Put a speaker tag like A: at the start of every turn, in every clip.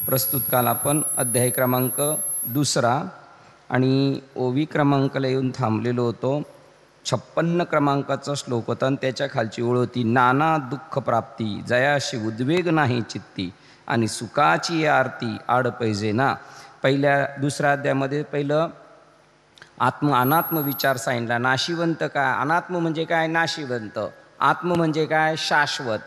A: प्रस्तुत काल आपण अध्याय क्रमांक 2 आणि ओवी क्रमांकाला येऊन थांबलेलो होतो. 56 क्रमांकाचा श्लोक होता आणि त्याच्या खालची ओळ होती, नाना दुःख प्राप्ती जयाशी उद्वेग नाही चित्ती आणि सुखाची आरती आड पैजे ना. दुसऱ्या अध्यायामध्ये पहिलं अनात्म विचार सांगितला. नाशिवंत काय, अनात्म म्हणजे काय, नाशिवंत. आत्म म्हणजे काय, शाश्वत.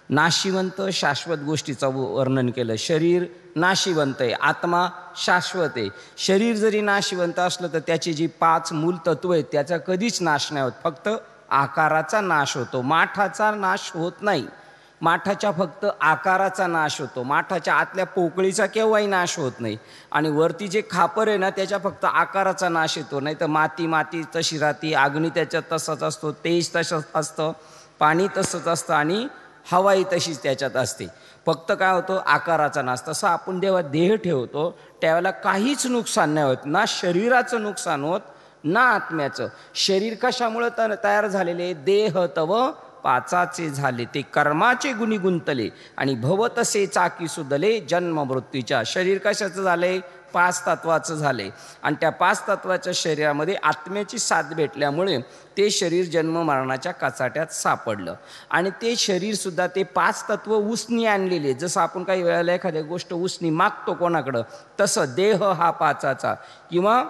A: नाशिवंत शाश्वत गोष्टीचं वर्णन केलं. शरीर नाशिवंत आहे, आत्मा शाश्वत आहे. शरीर जरी नाशिवंत असलं तर त्याची जी 5 मूल तत्व आहेत त्याचा कधीच नाश नाही होत, फक्त आकाराचा नाश होतो. माठाचा नाश होत नाही, माठाच्या फक्त आकाराचा नाश होतो. माठाच्या आतल्या पोकळीचा केव्हाही नाश होत नाही. आणि वरती जे खापर आहे ना त्याच्या फक्त आकाराचा नाश येतो. नाही तर माती तशी राहते, अग्नी त्याच्यात तसाच असतो, तेज तसंच असतं, पाणी तसंच असतं आणि हवाई तशीच त्याच्यात असते. फक्त काय होतं, आकाराचा नाश. तसं आपण जेव्हा देह ठेवतो त्यावेळेला काहीच नुकसान नाही होत, ना शरीराचं नुकसान होत ना आत्म्याचं. शरीर कशामुळं तयार झालेले, देह तव पाचाचे झाले, ते कर्माचे गुणी गुंतले आणि भव तसे चाकी सुदले जन्म मृत्यूच्या. शरीर कशाचं झाले, 5 तत्वाचं झाले. आणि त्या 5 तत्वाच्या शरीरामध्ये आत्म्याची साथ भेटल्यामुळे ते शरीर जन्म मरणाच्या कचाट्यात सापडलं. आणि ते शरीरसुद्धा ते 5 तत्व उसनी आणलेले. जसं आपण काही वेळेला एखाद्या गोष्ट उसनी मागतो कोणाकडं, तसं देह हा 5चा किंवा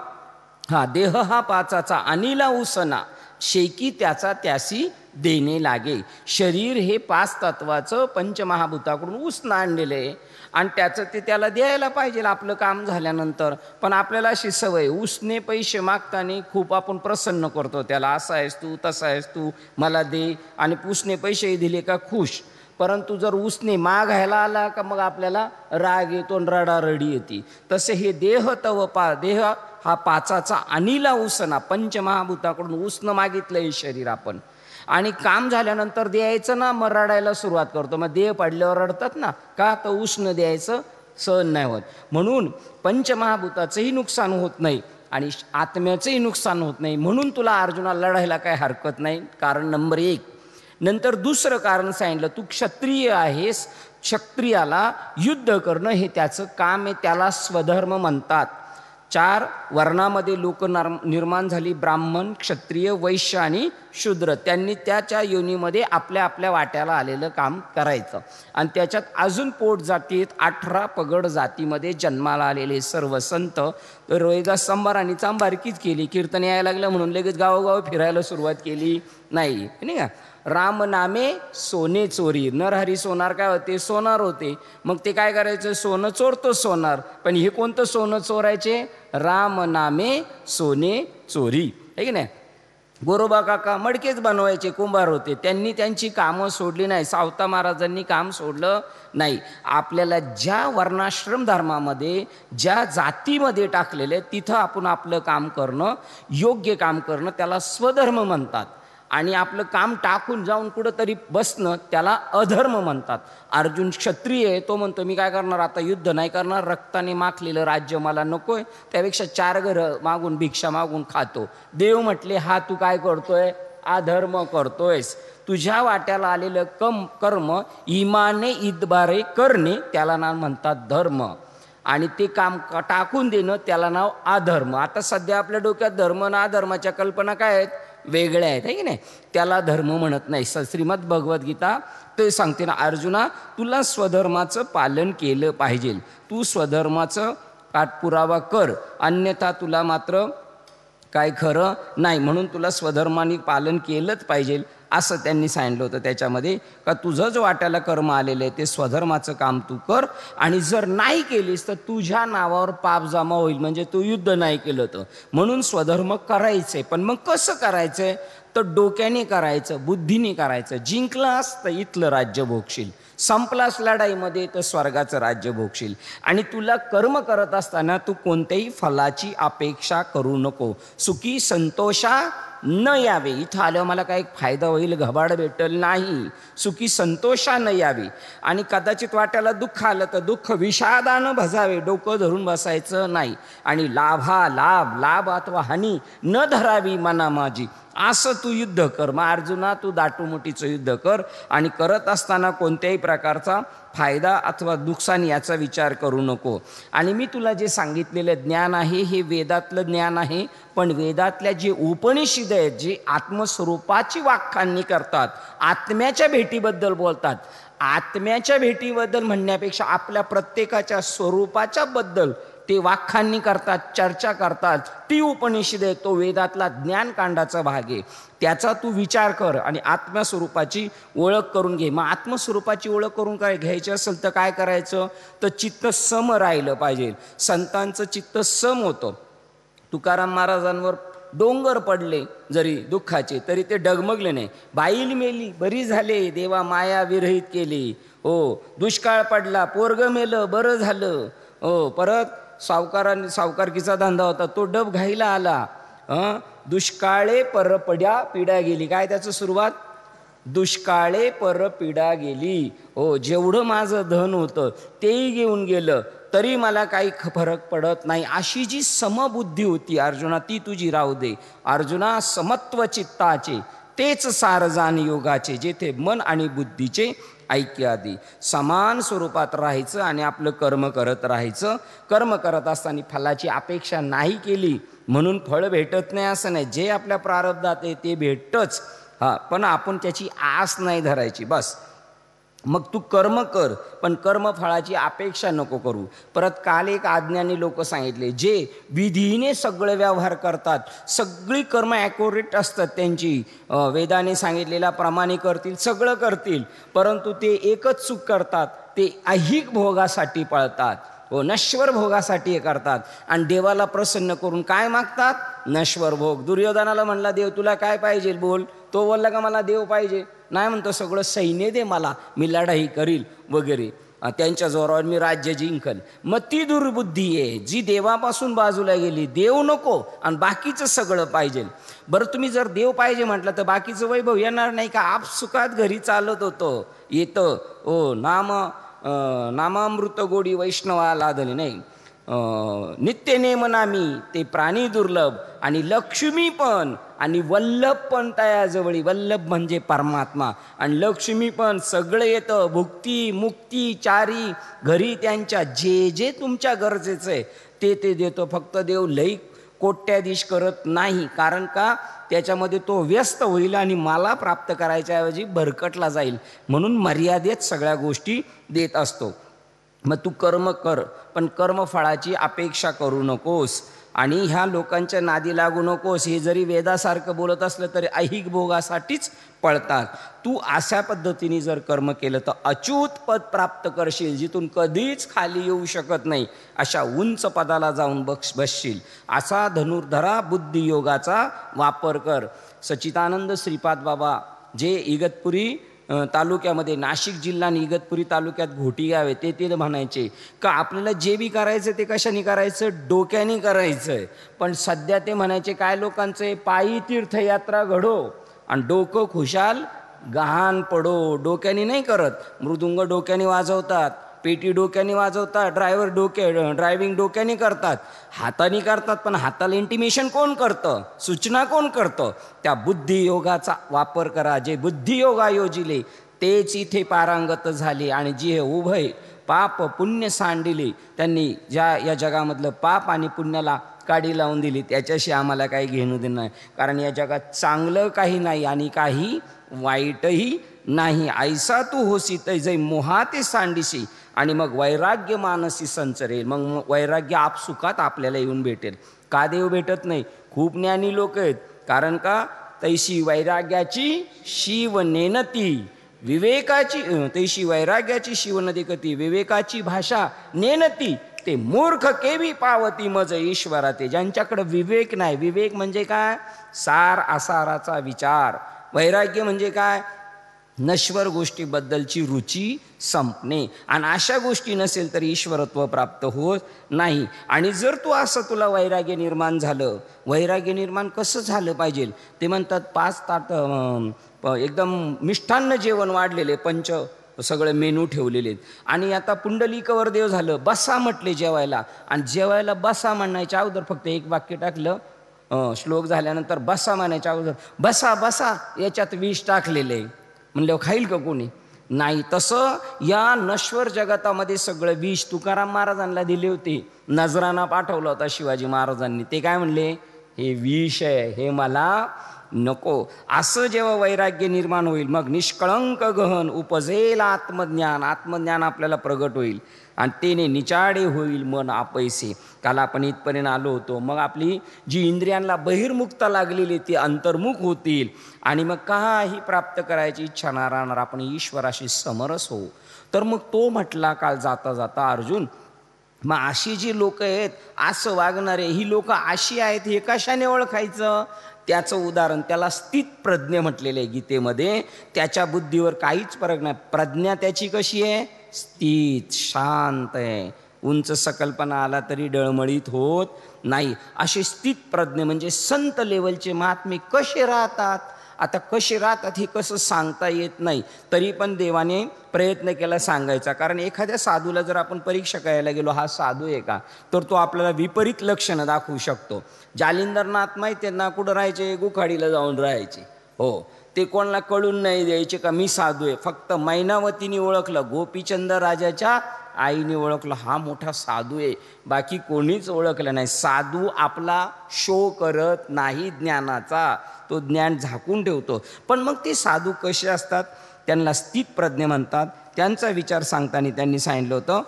A: देह हा 5चा अनिला उसना शेकी त्याचा त्यासी देणे लागे. शरीर हे 5 तत्वाचं पंचमहाभूताकडून उसणं आणलेलं आहे आणि त्याचं ते त्याला द्यायला पाहिजे आपलं काम झाल्यानंतर. पण आपल्याला अशी सवय, उसने पैसे मागताना खूप आपण प्रसन्न करतो त्याला, असा आहेस तू, तसा आहेस तू, मला दे. आणि उसने पैसे दिले का खुश. परंतु जर उसने मागायला आला का मग आपल्याला राग येतो, रडारडी येते. तसे हे देह तव देह हा 5चा अनिला उसना, पंचमहाभूताकडून उसनं मागितलं हे शरीर आपण. आणि काम झाल्यानंतर द्यायचं ना, मग रडायला सुरुवात करतो. मग देह पडल्यावर रडतात ना, का तर उष्ण द्यायचं सहन नाही होत. म्हणून पंचमहाभूताचंही नुकसान होत नाही आणि आत्म्याचंही नुकसान होत नाही. म्हणून तुला अर्जुना लढायला काय हरकत नाही, कारण नंबर 1. नंतर दुसरं कारण सांगितलं, तू क्षत्रिय आहेस, क्षत्रियाला युद्ध करणं हे त्याचं काम आहे, त्याला स्वधर्म म्हणतात. 4 वर्णामध्ये लोक निर्माण झाली, ब्राह्मण, क्षत्रिय, वैश्य आणि शूद्र. त्यांनी त्याच्या योनीमध्ये आपल्या आपल्या वाट्याला आलेलं काम करायचं. आणि त्याच्यात अजून पोट जातीत 18 पगड जातीमध्ये जन्माला आलेले सर्व संत. तर रोहिदास संभारांनी चांबारकीच केली, कीर्तन यायला लागलं म्हणून लगेच गावोगाव फिरायला सुरुवात केली नाही, नाही का. राम नामे सोने चोरी, नरहरी सोनार काय होते, सोनार होते. मग ते काय करायचं, सोनं चोरतो सोनार. पण हे कोणतं सोनं चोरायचे, राम नामे सोने चोरी, आहे की नाही. गोरोबा काका मडकेच बनवायचे, कुंभार होते. त्यांनी त्यांची कामं सोडली नाही, सावता महाराजांनी काम सोडलं नाही. आपल्याला ज्या वर्णाश्रम धर्मामध्ये ज्या जातीमध्ये टाकलेले तिथं आपण आपलं काम करणं, योग्य काम करणं त्याला स्वधर्म म्हणतात. आणि आपलं काम टाकून जाऊन कुठंतरी बसणं त्याला अधर्म म्हणतात. अर्जुन क्षत्रिय आहे, तो म्हणतो मी काय करणार आता, युद्ध नाही करणार, रक्ताने माखलेलं राज्य मला नकोय, त्यापेक्षा 4 घरं मागून भिक्षा मागून खातो. देव म्हटले, हा तू काय करतोय, अधर्म करतोयस. तुझ्या वाट्याला आलेलं कर्म इमाने इतबारे करणे त्याला नाव म्हणतात धर्म. आणि ते काम टाकून देणं त्याला नाव अधर्म. आता सध्या आपल्या डोक्यात धर्म आणि अधर्माच्या कल्पना काय आहेत, वेगळ्या आहेत, आहे की नाही. त्याला धर्म म्हणत नाही. श्रीमद भगवद्गीता ते सांगते ना, अर्जुना तुला स्वधर्माचं पालन केलं पाहिजे, तू स्वधर्माचं पाठपुरावा कर, अन्यथा तुला मात्र काय खरं नाही. म्हणून तुला स्वधर्माने पालन केलंच पाहिजे असं त्यांनी सांगितलं होतं त्याच्यामध्ये, का तुझं जो वाट्याला कर्म आलेलं आहे ते स्वधर्माचं काम तू कर. आणि जर नाही केलीस तर तुझ्या नावावर पाप जमा होईल, म्हणजे तू युद्ध नाही केलं तर. म्हणून स्वधर्म करायचंय. पण मग कसं करायचंय, तर डोक्याने करायचं, बुद्धीने करायचं. जिंकलास तर इथलं राज्य भोगशील, संपलास लढाईमध्ये तर स्वर्गाचं राज्य भोगशील. आणि तुला कर्म करत असताना तू कोणत्याही फलाची अपेक्षा करू नको. सुखी संतोषा न यावे, इथं आल्यावर मला काय फायदा होईल, घबाड भेटल, नाही. सुखी संतोषा न यावे. आणि कदाचित वाट्याला दुःख आलं तर दुःख विषादानं भजावे, डोकं धरून बसायचं नाही. आणि लाभ अथवा हानी न धरावी मना माझी, असं तू युद्ध कर. मग अर्जुना तू दाटूमुटीचं युद्ध कर आणि करत असताना कोणत्याही प्रकारचा फायदा अथवा नुकसान याचा विचार करू नको. आणि मी तुला जे सांगितलेलं ज्ञान आहे हे वेदातलं ज्ञान आहे, पण वेदातल्या जे उपनिषद आहेत जे आत्मस्वरूपाची व्याख्यानी करतात, आत्म्याच्या भेटीबद्दल बोलतात, आत्म्याच्या भेटीबद्दल म्हणण्यापेक्षा आपल्या प्रत्येकाच्या स्वरूपाच्या बद्दल ते व्याख्यानी करतात, चर्चा करतात, ती उपनिषद आहे. तो वेदातला ज्ञानकांडाचा भाग आहे. त्याचा तू विचार कर आणि आत्मस्वरूपाची ओळख करून घे. मग आत्मस्वरूपाची ओळख करून काय घ्यायची असेल तर काय करायचं, तर चित्त सम राहिलं पाहिजे. संतांचं चित्त सम होतं. तुकाराम महाराजांवर डोंगर पडले जरी दुःखाचे तरी ते डगमगले नाही. बाईल मेली बरी झाले, देवा माया विरहित केली. हो, दुष्काळ पडला, पोरग मेलं बरं झालं. हो, परत सावकारकीचा धंदा होता, तो डब घाईला आला. दुष्काळे पर पिढा गेली. काय त्याचं सुरुवात, दुष्काळे पर पिढा गेली. हो, जेवढं माझं धन होतं तेही घेऊन गेलं तरी मला काही फरक पडत नाही. अशी जी समबुद्धी होती अर्जुना, ती तुझी राहू दे. अर्जुना, समत्व चित्ताचे तेच सारजान योगाचे, जेथे मन आणि बुद्धीचे ऐक्य आधी. समान स्वरूपात राहायचं आणि आपलं कर्म करत राहायचं. कर्म करत असताना फलाची अपेक्षा नाही केली म्हणून फळ भेटत नाही असं नाही. जे आपल्या प्रारब्धात आहे ते भेटतंच, पण आपण त्याची आस नाही धरायची बस. मग तू कर्म कर, पण कर्मफळाची अपेक्षा नको करू. परत काल एक अज्ञानी लोक सांगितले, जे विधीने सगळे व्यवहार करतात, सगळी कर्म ॲक्युरेट असतात त्यांची, वेदाने सांगितलेल्या प्रमाणे करतील, सगळं करतील, परंतु ते एकच चूक करतात, ते ऐहिक भोगासाठी पळतात. हो, नश्वर भोगासाठी हे करतात आणि देवाला प्रसन्न करून काय मागतात, नश्वर भोग. दुर्योधनाला म्हणला, देव तुला काय पाहिजे बोल. तो बोलला का मला देव पाहिजे नाही, म्हणतो सगळं सैन्य दे मला, मी लढाई करील वगैरे, त्यांच्या जोरावर मी राज्य जिंकल. मग ती दुर्बुद्धी आहे जी देवापासून बाजूला गेली. देव नको आणि बाकीचं सगळं पाहिजे. बरं, तुम्ही जर देव पाहिजे म्हटलं तर बाकीचं वैभव येणार नाही का? आपसुकात घरी चालत होतं, येतं. ओ, नामामृत गोडी वैष्णवाला आदले नाही, नित्य नेमनामी ते प्राणी दुर्लभ, आणि लक्ष्मी पण आणि वल्लभ पण तयाजवळी. वल्लभ म्हणजे परमात्मा आणि लक्ष्मी पण, सगळं येतं. भुक्ती मुक्ती चारी घरी त्यांच्या, जे जे तुमच्या गरजेचं आहे ते ते देतो. फक्त देव लई कोट्याधीश करत नाही, कारण का त्याच्यामध्ये तो व्यस्त होईल आणि मला प्राप्त करायच्याऐवजी भरकटला जाईल, म्हणून मर्यादेत सगळ्या गोष्टी देत असतो. मग तू कर्म कर, पण कर्मफळाची अपेक्षा करू नकोस आणि ह्या लोकांच्या नादी लागू नकोस. हे जरी वेदासारखं बोलत असलं तरी ऐहिक भोगासाठीच पळतात. तू अशा पद्धतीने जर कर्म केलं तर अच्युत पद प्राप्त करशील, जिथून कधीच खाली येऊ शकत नाही, अशा उंच पदाला जाऊन बसशील. असा धनुर्धरा बुद्धियोगाचा वापर कर. सच्चिदानंद श्रीपाद बाबा जे इगतपुरी तालुक्यामध्ये, नाशिक जिल्हा आणि इगतपुरी तालुक्यात घोटी गाव आहे, ते म्हणायचे का आपल्याला जे बी करायचं ते कशाने करायचं, डोक्याने करायचं. पण सध्या ते म्हणायचे काय लोकांचं, पायी तीर्थयात्रा घडो आणि डोकं खुशाल गहाण पडो. डोक्याने नाही करत, मृदुंग डोक्याने वाजवतात, पेटी डोक्याने वाजवतात, ड्रायव्हिंग डोक्याने करतात, हाताने करतात, पण हाताला इंटिमेशन कोण करतं, सूचना कोण करतं. त्या बुद्धियोगाचा वापर करा. जे बुद्धियोगा योजिले तेच इथे पारंगत झाले, आणि जे हे उभय पाप पुण्य सांडिले, त्यांनी या जगामधलं पाप आणि पुण्याला काडी लावून दिली. त्याच्याशी आम्हाला काही घेणं देणं नाही, कारण या जगात चांगलं काही नाही आणि काही वाईटही नाही. ऐसा तू होसी तैजै मोहाते सांडिसी, आणि मग वैराग्य मानसी संचरेल. मग वैराग्य आपसुकात आपल्याला येऊन भेटेल. का देव भेटत नाही? खूप ज्ञानी लोक आहेत, कारण का तैशी वैराग्याची शिव नेनती, विवेकाची तैशी वैराग्याची शिव नदी विवेकाची भाषा नेनती, ते मूर्ख केवी पावती मज ईश्वरा. ते ज्यांच्याकडे विवेक नाही. विवेक म्हणजे काय? सार आसाराचा विचार. वैराग्य म्हणजे काय? नश्वर गोष्टीबद्दलची रुची संपणे. आणि अशा गोष्टी नसेल तर ईश्वरत्व प्राप्त होत नाही. आणि जर तू असं तुला वैराग्य निर्माण झालं, वैराग्य निर्माण कसं झालं पाहिजे ते म्हणतात, 5 ताट एकदम मिष्ठान्न जेवण वाढलेले, सगळे मेनू ठेवलेले आहेत, आणि आता पुंडलिकवर देव झालं, बसा म्हटले जेवायला, आणि जेवायला बसा म्हणायच्या अगोदर फक्त एक वाक्य टाकलं, श्लोक झाल्यानंतर बसा म्हणायच्या अगोदर बसा बसा याच्यात विष टाकलेले. म्हणलं खाईल का कोणी? नाही. तसं या नश्वर जगतामध्ये सगळं विष तुकाराम महाराजांना दिले होते. नजराना पाठवला होता शिवाजी महाराजांनी. ते काय म्हणले, हे विष आहे, हे मला नको. असं जेव्हा वैराग्य निर्माण होईल मग निष्कळंक गहन उपजेल आत्मज्ञान. आत्मज्ञान आपल्याला प्रगट होईल आणि तेने निचाडे होईल मन आपैसे. काल आपण इथपर्यंत आलो होतो. मग आपली जी इंद्रियांना बहिर्मुखता लागलेली ती अंतर्मुख होतील आणि मग काही प्राप्त करायची इच्छा न राहणार. आपण ईश्वराशी समरस होऊ. तर मग तो म्हटला काल जाता जाता अर्जुन, मग अशी जी लोक आहेत असं वागणारे, ही लोक अशी आहेत हे कशाने ओळखायचं? त्याचं उदाहरण त्याला स्थित प्रज्ञ म्हटलेलं आहे गीतेमध्ये. त्याच्या बुद्धीवर काहीच फरक नाही. प्रज्ञा त्याची कशी आहे? स्थित, शांत आहे. उंच संकल्पना आला तरी डळमळीत होत नाही. असे स्थित प्रज्ञ म्हणजे संत लेवलचे महात्मे कसे राहतात. आता कसे राहतात हे कसं सांगता येत नाही, तरी पण देवाने प्रयत्न केला सांगायचा. कारण एखाद्या साधूला जर आपण परीक्षा करायला गेलो हा साधू आहे का, तर तो आपल्याला विपरीत लक्षणं दाखवू शकतो. जालिंदरनाथ माहिती आहे ना, कुठं राहायचे? गुखाडीला जाऊन राहायचे. हो, ते कोणाला कळून नाही द्यायचे का मी साधू आहे. फक्त मैनावतीने ओळखलं, गोपीचंद राजाच्या आईने ओळखलं हा मोठा साधू आहे, बाकी कोणीच ओळखलं नाही. साधू आपला शो करत नाही ज्ञानाचा, तो ज्ञान झाकून ठेवतो. पण मग ते साधू कसे असतात? त्यांना स्थित प्रज्ञ म्हणतात. त्यांचा विचार सांगताना त्यांनी सांगितलं होतं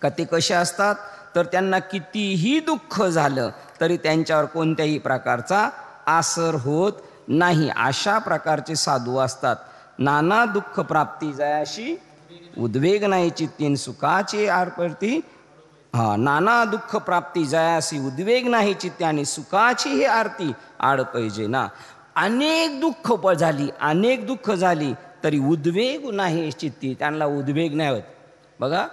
A: का ते कसे असतात, तर त्यांना कितीही दुःख झालं तरी त्यांच्यावर कोणत्याही प्रकारचा आसर होत नाही. अशा प्रकारचे साधू असतात. नाना दुःख प्राप्ती जयाशी उद्वेग नाही चित्तीन सुखाची आरपरती. नाना दुःख प्राप्ती जयासी उद्वेग नाही चित्ते आणि सुखाची हे आरती आड पाहिजे ना. अनेक दुःख झाली तरी उद्वेग नाही चित्ती, त्यांना उद्वेग नाही होत. बघा,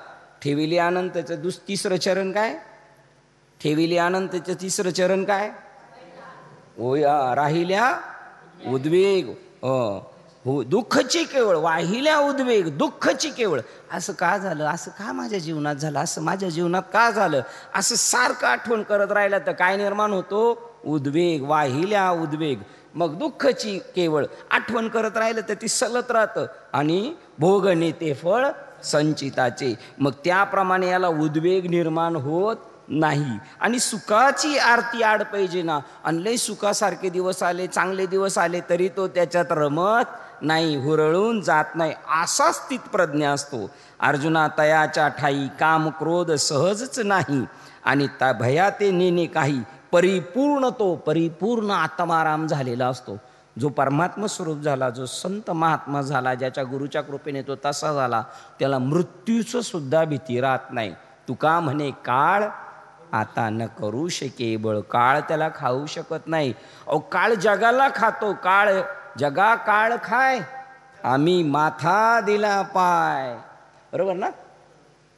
A: ठेविली आनंद त्याचं तिसरं चरण काय? ठेविली आनंद त्याचं तिसरं चरण काय? ओया राहिल्या उद्वेग. हो, दुःखची केवळ वाहिल्या उद्वेग, दुःखची केवळ. असं का झालं, असं का माझ्या जीवनात झालं, असं माझ्या जीवनात का झालं, असं सारखं आठवण करत राहिलं तर काय निर्माण होतो? उद्वेग, वाहिल्या उद्वेग. मग दुःखची केवळ आठवण करत राहिलं तर ती सलत राहतं आणि भोग नेते फळ संचिताचे. मग त्याप्रमाणे याला उद्वेग निर्माण होत नाही. आणि सुखाची आरती आड पाहिजे ना. आणि लय सुखासारखे दिवस आले, चांगले दिवस आले तरी तो त्याच्यात रमत नाही, हुरळून जात नाही. असा स्थित प्रज्ञ असतो. अर्जुना तयाच्या ठाई काम क्रोध सहजच नाही आणि भया ते नेणे काही. परिपूर्ण आत्माराम झालेला असतो. जो परमात्मा स्वरूप झाला, जो संत महात्मा झाला, ज्याच्या गुरुच्या कृपेने तो तसा झाला, त्याला मृत्यूचं सुद्धा भीती राहत नाही. तुका म्हणे काळ आता न करू शके बळ. काळ त्याला खाऊ शकत नाही. अहो, काळ जगाला खातो. जगा काळ खाय आम्ही माथा दिला पाय. बरोबर ना?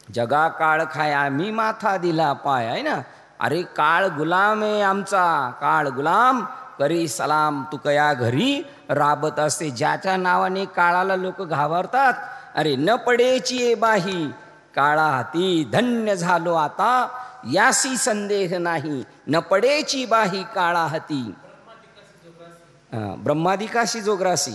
A: जगा काळ खाय आम्ही माथा दिला पाय, आहे ना. अरे काळ गुलाम आहे आमचा, काळ गुलाम करी सलाम तुकया घरी राबत असते. ज्याच्या नावाने काळाला लोक घाबरतात. अरे न पडेची बाही काळा हाती धन्य झालो आता यासी संदेह नाही. न पडेची बाही काळा हाती. ब्रह्मादिकाशी जो ग्रासी,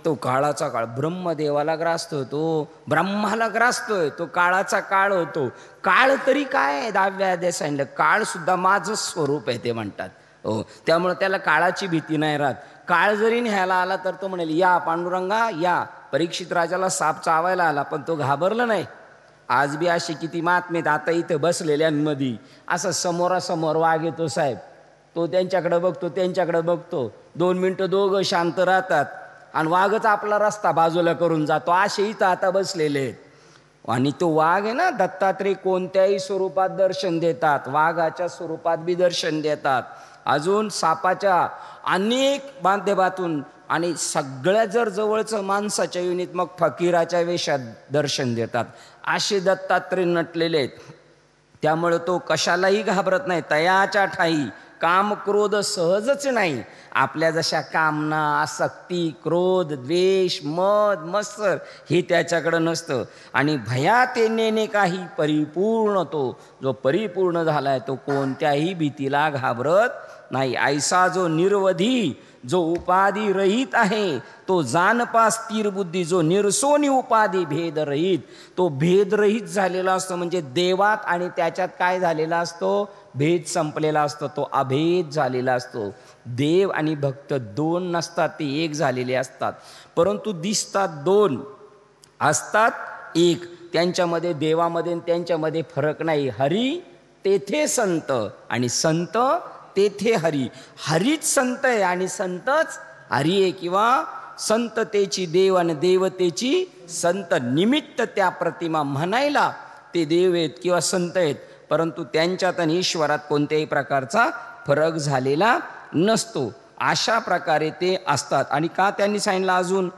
A: तो काळाचा काळ. ब्रह्मदेवाला ग्रासतोय, तो ब्रह्माला ग्रासतोय, तो काळाचा काळ होतो. काळ तरी काय? 10व्या अध्यायात सांगितलं काळ सुद्धा माझं स्वरूप आहे ते म्हणतात. हो, त्यामुळे त्याला काळाची भीती नाही राहत. काळ जरी न्यायला आला तर तो म्हणेल या पांडुरंगा या. परीक्षित राजाला साप चावायला आला पण तो घाबरला नाही. आज बी असे किती महात्मेत आता इथे बसलेल्यांमध्ये असं समोरासमोर वाघ येतो साहेब, तो त्यांच्याकडे बघतो, त्यांच्याकडे बघतो, 2 मिनिटं दोघं शांत राहतात आणि वाघच आपला रस्ता बाजूला करून जातो. असे इथं आता बसलेले आहेत. आणि तो वाघ आहे ना, दत्तात्रय कोणत्याही स्वरूपात दर्शन देतात, वाघाच्या स्वरूपात बी दर्शन देतात, अजून सापाच्या अनेक माध्यमातून, आणि सगळ्या जर जवळचं माणसाच्या युनित मग फकीराच्या वेशात दर्शन देतात. असे दत्तात्रय नटलेले आहेत. त्यामुळे तो कशालाही घाबरत नाही. तयाच्या ठाई काम क्रोध सहजच नाही. आपल्या जशा कामना, आसक्ती, क्रोध, द्वेष, मद, मत्सर हे त्याच्याकडं नसतं. आणि भया ते नेणे काही परिपूर्ण. तो जो परिपूर्ण झालाय तो कोणत्याही भीतीला घाबरत नाही. ऐसा जो निर्वधी, जो उपाधी रहित आहे, तो जानपा स्थिर बुद्धी, जो निर्सोनी उपाधी भेदरहित, तो भेदरहित झालेला असतो. म्हणजे देवात आणि त्याच्यात काय झालेला असतो? भेद संपलेला असतो, तो अभेद झालेला असतो. देव आणि भक्त दोन नसतात, ते एक झालेले असतात. परंतु दिसतात दोन, असतात एक. त्यांच्यामध्ये, देवामध्ये त्यांच्यामध्ये फरक नाही. हरी तेथे संत आणि संत तेथे हरी. हरीच संत आहे आणि संतच हरी आहे. किंवा संततेची देव आणि देवतेची संत. निमित्त त्या प्रतिमा म्हणायला ते देव आहेत किंवा संत आहेत, परंतु त्यांच्यात आणि ईश्वरात कोणत्याही प्रकारचा फरक झालेला नसतो. अशा प्रकारे ते असतात. आणि का त्यांनी सांगितलं अजून,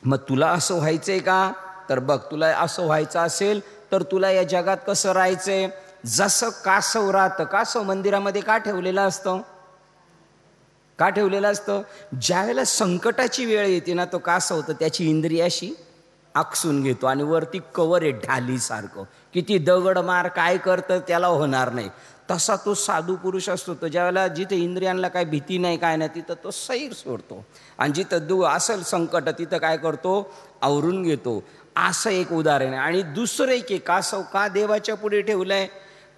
A: मग तुला असं व्हायचंय का? तर बघ, तुला असं व्हायचं असेल तर तुला या जगात कसं राहायचंय? जसं कासव राहतं. कासव मंदिरामध्ये का ठेवलेलं असतं? का ठेवलेलं असतं? ज्यावेळेला संकटाची वेळ येते ना, तो कासव तर त्याची इंद्रियाशी आकसून घेतो आणि वरती कवर आहे ढालीसारखं. किती दगड मार काय करतं त्याला होणार नाही. तसा तो साधू पुरुष असतो. तो ज्यावेळेला जिथे इंद्रियांना काय भीती नाही काय नाही, तिथं तो सैर सोडतो. आणि जिथं असेल संकट तिथं काय करतो? आवरून घेतो. असं एक उदाहरण आहे. आणि दुसरं एक, कासव का देवाच्या पुढे ठेवलंय?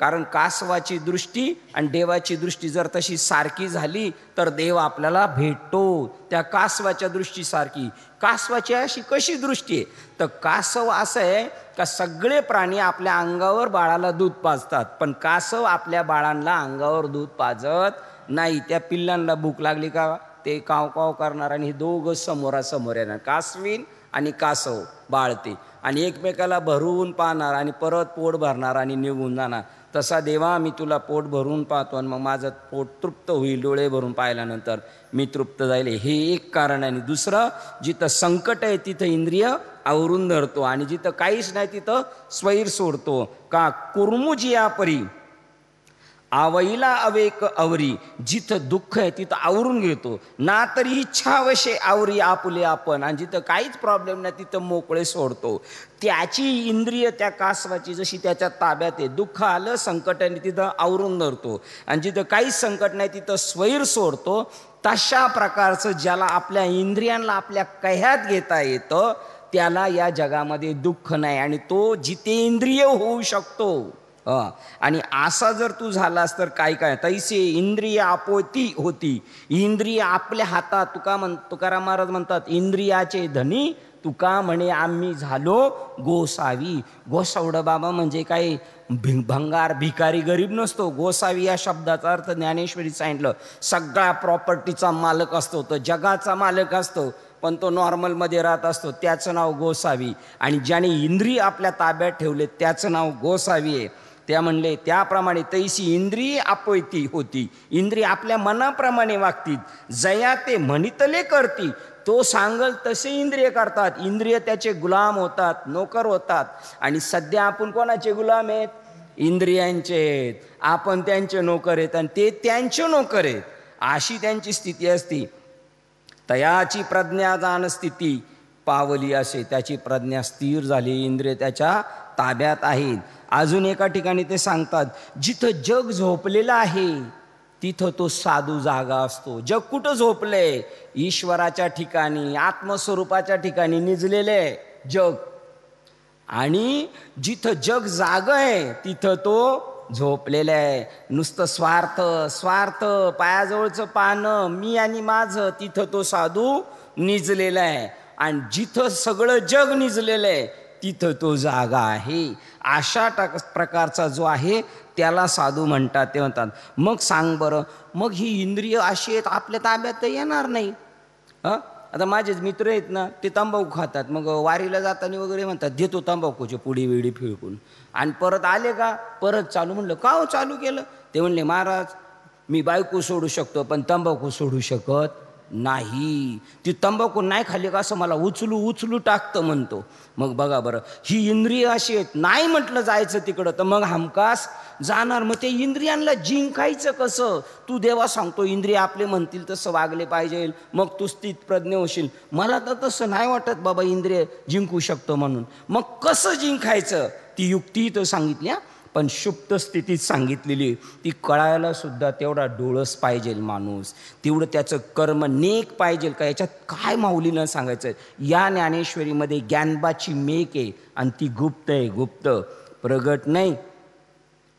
A: कारण कासवाची दृष्टी आणि देवाची दृष्टी जर तशी सारखी झाली तर देव आपल्याला भेटतो. त्या कासवाच्या दृष्टीसारखी. कासवाची अशी कशी दृष्टी आहे? तर कासव असं आहे का सगळे प्राणी आपल्या अंगावर बाळाला दूध पाजतात, पण कासव आपल्या बाळांना अंगावर दूध पाजत नाही. त्या पिल्लांना भूक लागली का ते काव काव करणार आणि हे दोघं समोरासमोर येणार. कासवीन आणि कासव बाळते आणि एकमेकाला भरून पाहणार आणि परत पोट भरणार आणि निघून जाणार. तसा देवा मी तुला पोट भरून पाहतो आणि मग माझं पोट तृप्त होईल. डोळे भरून पाहिल्यानंतर मी तृप्त जाईल. हे एक कारण आहे. आणि दुसरं, जिथं संकट आहे तिथं इंद्रिय आवरून धरतो आणि जिथं काहीच नाही तिथं स्वैर सोडतो. का कुर्मुजिया परी आवईला अवेक आवरी. जिथं दुःख आहे तिथं आवरून घेतो ना, तरी इच्छावशे आवरी आपुले आपण. आणि जिथं काहीच प्रॉब्लेम नाही तिथं मोकळे सोडतो. त्याची इंद्रिय त्या कासवाची जशी त्याच्या ताब्यात आहे. दुःख आलं, संकट आहे, तिथं आवरून धरतो. आणि जिथं काहीच संकट नाही तिथं स्वैर सोडतो. तशा प्रकारचं ज्याला आपल्या इंद्रियांना आपल्या कह्यात घेता येतं त्याला या जगामध्ये दुःख नाही. आणि तो जितेंद्रिय होऊ शकतो. आणि असा जर तू झालास तर काय काय? तैसे इंद्रिय आपोती होती. इंद्रिय आपल्या हातात. तुकाराम महाराज म्हणतात, इंद्रियाचे धनी तुका म्हणे आम्ही झालो गोसावी. गोसावड बाबा म्हणजे काय भंगार भिकारी गरीब नसतो. गोसावी या शब्दाचा अर्थ ज्ञानेश्वरी सांगितलं, सगळ्या प्रॉपर्टीचा मालक असतो, तो जगाचा मालक असतो, पण तो नॉर्मलमध्ये राहत असतो. त्याचं नाव गोसावी. आणि ज्याने इंद्रिय आपल्या ताब्यात ठेवले त्याचं नाव गोसावी आहे. त्या म्हणले त्याप्रमाणे तैसी इंद्रिय आपोयती होती. इंद्रिय आपल्या मनाप्रमाणे वागतील. जया ते म्हणितले करती. तो सांगल तसे इंद्रिय करतात. इंद्रिय त्याचे गुलाम होतात, नोकर होतात. आणि सध्या आपण कोणाचे गुलाम आहेत? इंद्रियांचे आहेत. आपण त्यांचे नोकर आहेत आणि ते त्यांचे नोकर आहेत. अशी त्यांची स्थिती असती. तयाची प्रज्ञा जाण स्थिती पावली असे. त्याची प्रज्ञा स्थिर झाली, इंद्रिय त्याच्या ताब्यात आहेत. अजून एका ठिकाणी ते सांगतात, जिथं जग झोपलेलं आहे तिथं तो साधू जागा असतो. जग कुठं झोपलंय? ईश्वराच्या ठिकाणी, आत्मस्वरूपाच्या ठिकाणी निजलेले जग. आणि जिथं जग जाग आहे तिथं तो झोपलेलं आहे. नुसतं स्वार्थ स्वार्थ, पायाजवळचं पानं, मी आणि माझं, तिथं तो साधू निजलेला आहे. आणि जिथं सगळं जग निजलेलं आहे तिथं तो जागा आहे. अशा प्रकारचा जो आहे त्याला साधू म्हणतात. ते म्हणतात, मग सांग बरं, मग ही इंद्रिय अशी आहेत आपल्या ताब्यात येणार नाही. आता माझेच मित्र आहेत ना, ते तंबाखू खातात. मग वारीला जाताना वगैरे म्हणतात, देतो तंबाखूची पुडी विडी फिळकून. आणि परत आले का परत चालू. म्हणलं का हो चालू केलं? ते म्हणले, महाराज मी बायको सोडू शकतो पण तंबाखू सोडू शकत नाही. ती तंबाखू नाही खाल्ली का असं मला उचलू उचलू टाकतं म्हणतो. मग बघा बरं, ही इंद्रिय अशी आहेत. नाही म्हटलं जायचं तिकडं तर मग हमखास जाणार. मग ते इंद्रियांना जिंकायचं कसं? तू देवा सांगतो इंद्रिय आपले म्हणतील तसं वागले पाहिजे, मग तू स्थित प्रज्ञ होशील. मला तर तसं नाही वाटत बाबा इंद्रिय जिंकू शकतो म्हणून. मग कसं जिंकायचं ती युक्ती तर सांगितली. पण सुप्त स्थितीत सांगितलेली ती कळायला सुद्धा तेवढा डोळस पाहिजे माणूस, तेवढं त्याचं कर्म नेक पाहिजे का. याच्यात काय माऊलीनं सांगायचं, या ज्ञानेश्वरीमध्ये ज्ञानबाची मेक आहे आणि ती गुप्त आहे, गुप्त प्रगट नाही.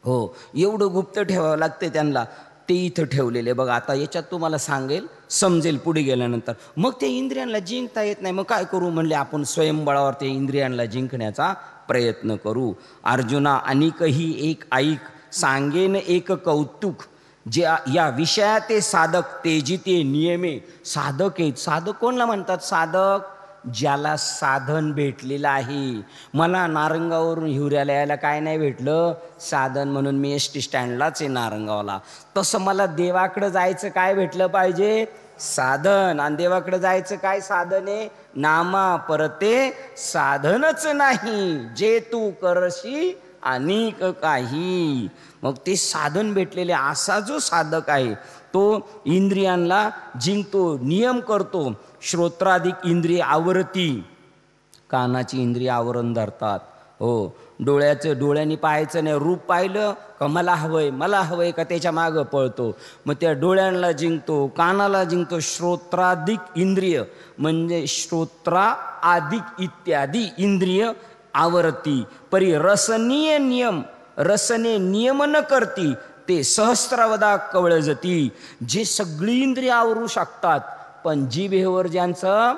A: हो, एवढं गुप्त ठेवावं लागते त्यांना, ते इथं ठेवलेले बघा. आता याच्यात तुम्हाला सांगेल, समजेल पुढे गेल्यानंतर. मग ते इंद्रियांना जिंकता येत नाही, मग काय करू म्हणले, आपण स्वयंबळावर ते इंद्रियांना जिंकण्याचा प्रयत्न करू. अर्जुना अनिकही एक ऐक, सांगेन एक कौतुक, जे या विषयात ते साधक तेजिते नियमे. साधक आहेत, साधक कोणला म्हणतात, साधक ज्याला साधन भेटलेलं आहे. मला नारंगावरून हिवऱ्याला यायला काय नाही भेटलं, साधन, म्हणून मी एस टी स्टँडलाच आहे नारंगावला. तसं मला देवाकडं जायचं काय भेटलं पाहिजे, साधन. आणि देवाकडे जायचं काय साधन आहे, नामा परते साधनच नाही, जे तू करशी अनेक काही. मग ते साधन भेटलेले असा जो साधक आहे तो इंद्रियांना जिंकतो, नियम करतो. श्रोत्राधिक इंद्रिय आवरती, कानाची इंद्रिय आवरण धरतात. हो, डोळ्यांनी पाहायचं नाही, रूप पाहिलं का मला हवंय, मला हवंय का त्याच्या मागं पळतो, मग त्या डोळ्यांना जिंकतो, कानाला जिंकतो. श्रोत्राधिक इंद्रिय म्हणजे श्रोत्रा अधिक इत्यादी इंद्रिय आवरती. परी रसनीय नियम, रसने नियम न करती, ते सहस्रावदा कवळजती. जे सगळी इंद्रिय आवरू शकतात, पण जिभेवर ज्यांचं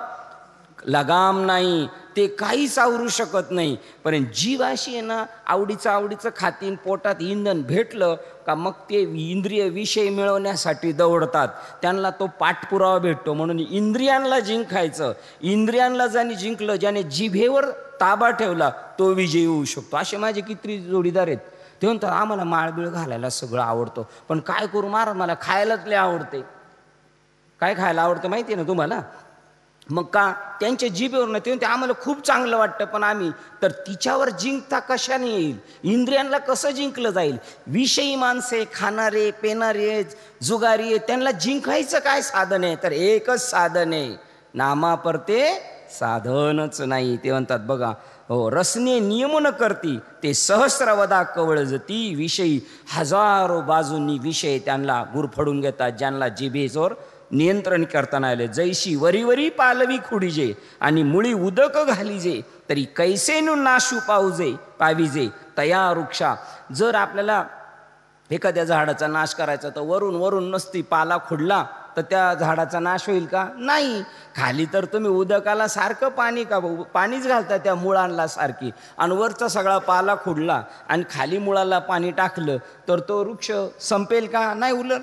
A: लगाम नाही ते काहीच आवरू शकत नाही. पण जीव अशी आहे ना, आवडीचं खातीन, पोटात इंधन भेटलं का मग ते इंद्रिय विषय मिळवण्यासाठी दौडतात, त्यांना तो पाठपुरावा भेटतो. म्हणून इंद्रियांना जिंकायचं. इंद्रियांना ज्याने जिंकलं, ज्याने जिभेवर ताबा ठेवला, तो विजयी होऊ शकतो. असे माझे किती जोडीदार आहेत, ते म्हणतात आम्हाला माळबिळ घालायला सगळं आवडतं, पण काय करू महाराज, मला खायलाच लय आवडते. काय खायला आवडतं माहिती आहे ना तुम्हाला, मग का त्यांच्या जिभेवर नाही, ते म्हणते आम्हाला खूप चांगलं वाटतं, पण आम्ही तर तिच्यावर जिंकता कशाने येईल, इंद्रियांना कसं जिंकलं जाईल. विषयी माणसे, खाणारे पेणारे जुगारी, त्यांना जिंकायचं काय साधन आहे, तर एकच साधन आहे, नामापरते साधनच नाही. ते म्हणतात बघा, हो, रसने नियम न करती, ते सहस्रवदा कवळजती. विषयी हजारो बाजूंनी विषय त्यांना गुरफडून घेतात, ज्यांना जिभेवर नियंत्रण करताना आले. जैशी वरीवरी पालवी खुडीजे, आणि मुळी उदक घालीजे, तरी कैसेनु नाशू पाविजे तया वृक्षा. जर आपल्याला एखाद्या झाडाचा नाश करायचा तर वरून वरून नसती पाला खुडला तर त्या झाडाचा नाश होईल का, नाही. खाली तर तुम्ही उदकाला सारखं पाणीच घालता त्या मुळांना सारखी, आणि वरचा सगळा पाला खुडला आणि खाली मुळाला पाणी टाकलं तर तो वृक्ष संपेल का, नाही, उलट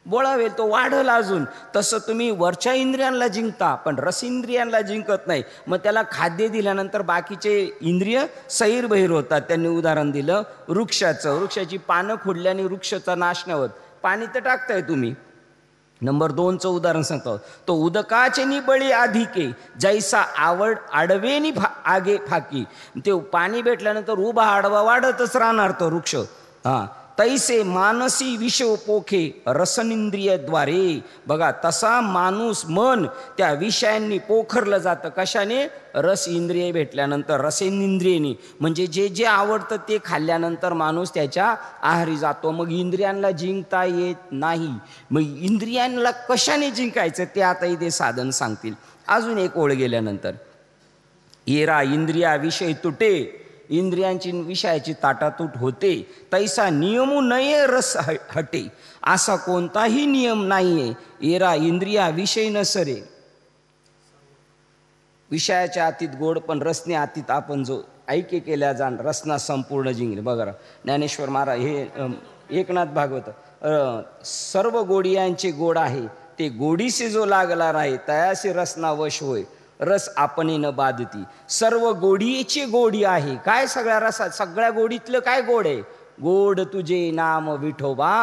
A: बोळावेल, तो वाढल अजून. तसं तुम्ही वरच्या इंद्रियांना जिंकता पण रसिंद्रियांना जिंकत नाही. मग त्याला खाद्य दिल्यानंतर बाकीचे इंद्रिय सैरबैर होतात. त्यांनी उदाहरण दिलं वृक्षाचं, वृक्षाची पानं खुडल्याने वृक्षाचा नाश नाही होत, पाणी तर टाकताय तुम्ही. नंबर 2चं उदाहरण सांगतो, तो उदकाचे नि बळी अधिके, जैसा आडवेनी आगे फाकी. ते पाणी भेटल्यानंतर उभा आडवा वाढतच राहणार तो वृक्ष. तैसे मानसी विषव पोखे रसनिंद्रियद्वारे. बघा, तसा माणूस मन त्या विषयांनी पोखरलं जातं. कशाने, रस इंद्रिय भेटल्यानंतर, रसेंद्रियनी म्हणजे जे जे आवडतं ते खाल्ल्यानंतर माणूस त्याच्या आहारी जातो. मग इंद्रियांना जिंकता येत नाही. मग इंद्रियांना कशाने जिंकायचं ते आता इथे साधन सांगतील. अजून एक ओळ गेल्यानंतर, येरा इंद्रिया विषय तुटे, इंद्रियांची विषयाची ताटातूट होते. तैसा नियमू नये रस हटे, असा कोणताही नियम नाहीये. येरा इंद्रिया विषय नसरे, विषयाच्या आतीत गोड पण रसने आतीत आपण जो ऐके केल्या जाण रसना संपूर्ण जिंकले. बघा ज्ञानेश्वर महाराज हे एकनाथ भागवत, सर्व गोडियांचे गोड आहे, ते गोडीसे जो लागला आहे तयासे रसना वश होय, रस आपणे न बाधती. सर्व गोडीची गोडी आहे. काय सगळ्या रसात, सगळ्या गोडीतलं काय गोड आहे, गोड तुझे नाम विठोबा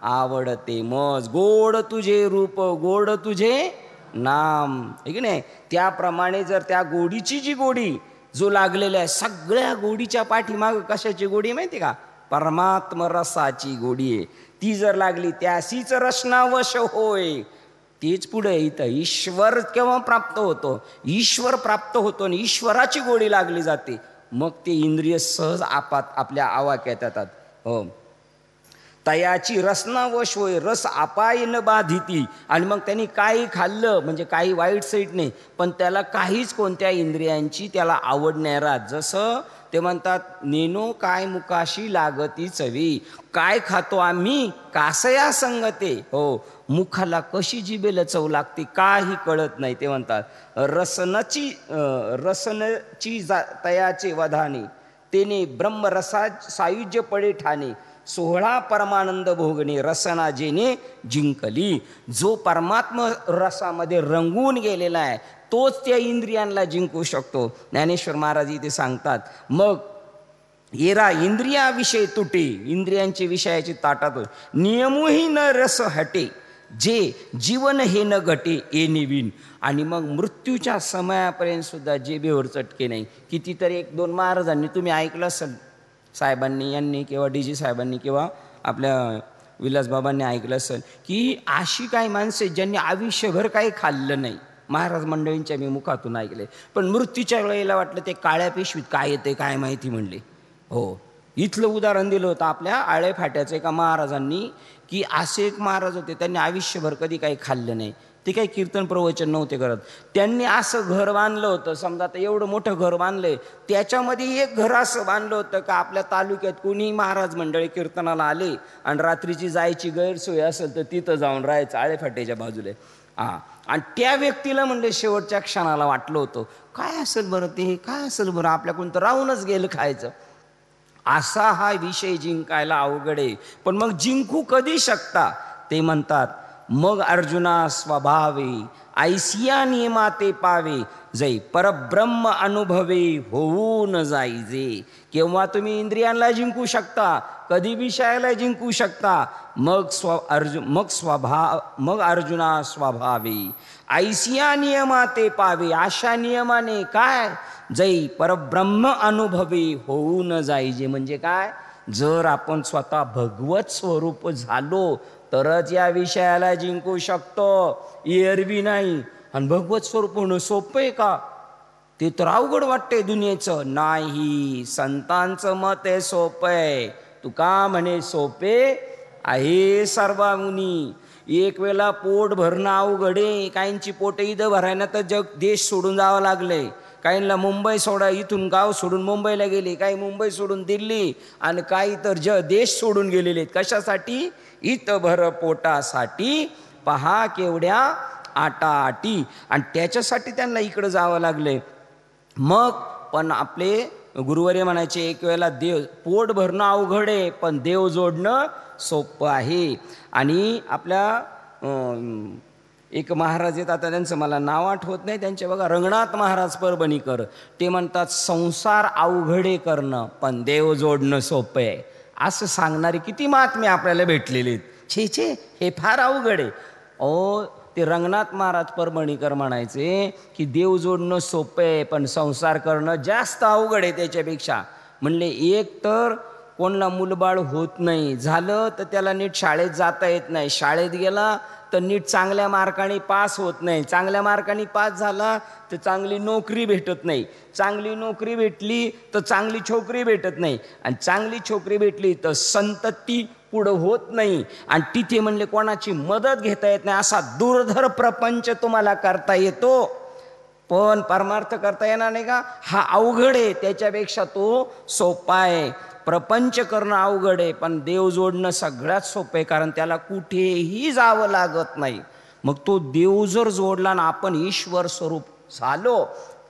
A: आवडते मज, गोड तुझे रूप, गोड तुझे नाम, आहे की नाही. त्याप्रमाणे जर त्या गोडीची जी गोडी जो लागलेल्या आहे, सगळ्या गोडीच्या पाठीमाग कशाची गोडी माहिती का, परमात्म रसाची गोडी आहे. ती जर लागली त्यासीच रसनावश होय. तेच पुढे इथं ईश्वर केव्हा प्राप्त होतो, ईश्वर प्राप्त होतो आणि ईश्वराची गोडी लागली जाते. मग ते इंद्रिय सहज आपल्या आवाक्यात येतात. हो, तयाची रसनावश होय, रस आपाय न बाधिती. आणि मग त्यांनी काही खाल्लं म्हणजे काही वाईट साईट नाही, पण त्याला काहीच कोणत्या इंद्रियांची त्याला आवड नाही राहत. जसं ते म्हणतात, नेनो काय मुखाशी लागती चवी. काय खातो आम्ही कासया संगते. हो, मुखाला कशी जिभेला चव लागते काही कळत नाही. ते म्हणतात रसनची तयाचे वधाने, तेने ब्रह्मरसा सायुज्य पडे ठाणे. 16 परमानंद भोगणे रसना जेने जिंकली. जो परमात्मा रसामध्ये रंगून गेलेला आहे तोच त्या इंद्रियांना जिंकू शकतो. ज्ञानेश्वर महाराज इथे सांगतात, मग येरा इंद्रियाविषयी तुटे, इंद्रियांचे विषयाची ताटात नियमोही न रस हटे, जे जीवन हे न घटे ए निवीन. आणि मग मृत्यूच्या समयापर्यंत सुद्धा जेबेवर चटके नाही. कितीतरी 1-2 महाराजांनी तुम्ही ऐकलं असेल, साहेबांनी यांनी किंवा DG साहेबांनी किंवा आपल्या विलासबाबांनी ऐकलं असेल की अशी काही माणसे ज्यांनी आयुष्यभर काही खाल्लं नाही. महाराज मंडळींच्या मी मुखातून ऐकले, पण मृत्यूच्या वेळेला वाटलं ते काळ्या पिशवीत काय येते काय माहिती म्हणले. हो, इथलं उदाहरण दिलं होतं आपल्या आळे फाट्याचं एका महाराजांनी, की असे एक महाराज होते, त्यांनी आयुष्यभर कधी काही खाल्लं नाही. ते काही कीर्तन प्रवचन नव्हते करत. त्यांनी असं घर बांधलं होतं, समजा आता एवढं मोठं घर बांधलंय, त्याच्यामध्ये एक घर असं बांधलं होतं का आपल्या तालुक्यात कोणी महाराज मंडळी कीर्तनाला आले आणि रात्रीची जायची गैरसोय असेल तर तिथं जाऊन राहायचं आळेफाट्याच्या बाजूला. आणि त्या व्यक्तीला म्हणले शेवटच्या क्षणाला वाटलं होतं काय असेल बरं ते, काय असेल बरं, आपल्याकडून तर राहूनच गेलं खायचं. असा हा विषय जिंकायला अवघड आहे. पण मग जिंकू कधी शकता? ते म्हणतात, मग अर्जुना स्वभावे ऐसिया नियमा ते पावे, जै परब्रह्म अनुभवे होऊन जाईजे. केव्हा तुम्ही इंद्रियांना जिंकू शकता, कधी विषयाला जिंकू शकता. मग अर्जुना स्वभावे ऐसिया नियमा ते पावे, अशा नियमाने काय, जै परब्रह्म अनुभवे होऊन जाईजे. म्हणजे काय, जर आपण स्वतः भगवत स्वरूप झालो तरच या विषयाला जिंकू शकतो, एरवी नाही. आणि भगवत स्वरूप होणं सोपं आहे का? ते तर अवघड वाटते दुनियेचं. नाही, संतांचं मत आहे सोपं आहे. तुका म्हणे सोपे आहे सर्वांनी. एक वेळेला पोट भरणं अवघड आहे. काहींची पोट इथं भरायला तर देश सोडून जावं लागले. काहींना मुंबई सोडा, इथून गाव सोडून मुंबईला गेले, काही मुंबई सोडून दिल्ली, आणि काही तर देश सोडून गेलेले. कशासाठी? इथं भर पोटासाठी. पहा केवढ्या आटाआटी. आणि त्याच्यासाठी त्यांना इकडं जावं लागले. मग पण आपले गुरुवर्य म्हणायचे, एक वेळेला पोट भरणं अवघड आहे पण देव जोडणं सोपं आहे. आणि आपल्या एक महाराज आहेत, आता त्यांचं मला नाव आठवत नाही, त्यांचे बघा रंगनाथ महाराज परभणीकर, ते म्हणतात संसार अवघडे करणं पण देव जोडणं सोपं आहे. असं सांगणारे किती महात्मे आपल्याला भेटलेले आहेत. छे छे, हे फार अवघड आहे. ते रंगनाथ महाराज परभणीकर म्हणायचे की देव जोडणं सोपं आहे पण संसार करणं जास्त अवघड आहे त्याच्यापेक्षा. म्हणले एक तर कोणाला मुलबाळ होत नाही, झालं तर त्याला नीट शाळेत जाता येत नाही, शाळेत गेला तर नीट चांगल्या मार्काने पास होत नाही, चांगल्या मार्काने पास झाला तर चांगली नोकरी भेटत नाही, चांगली नोकरी भेटली तर चांगली छोकरी भेटत नाही, आणि चांगली छोकरी भेटली तर संतती पुढं होत नाही, आणि तिथे म्हणले कोणाची मदत घेता येत नाही. असा दुर्धर प्रपंच तुम्हाला करता येतो पण परमार्थ करता येणार नाही का? हा अवघड आहे, त्याच्यापेक्षा तो सोपा आहे. प्रपंच करणं अवघड आहे पण देव जोडणं सगळ्यात सोपं आहे, कारण त्याला कुठेही जावं लागत नाही. मग तो देव जर जोडला ना आपण ईश्वर स्वरूप झालो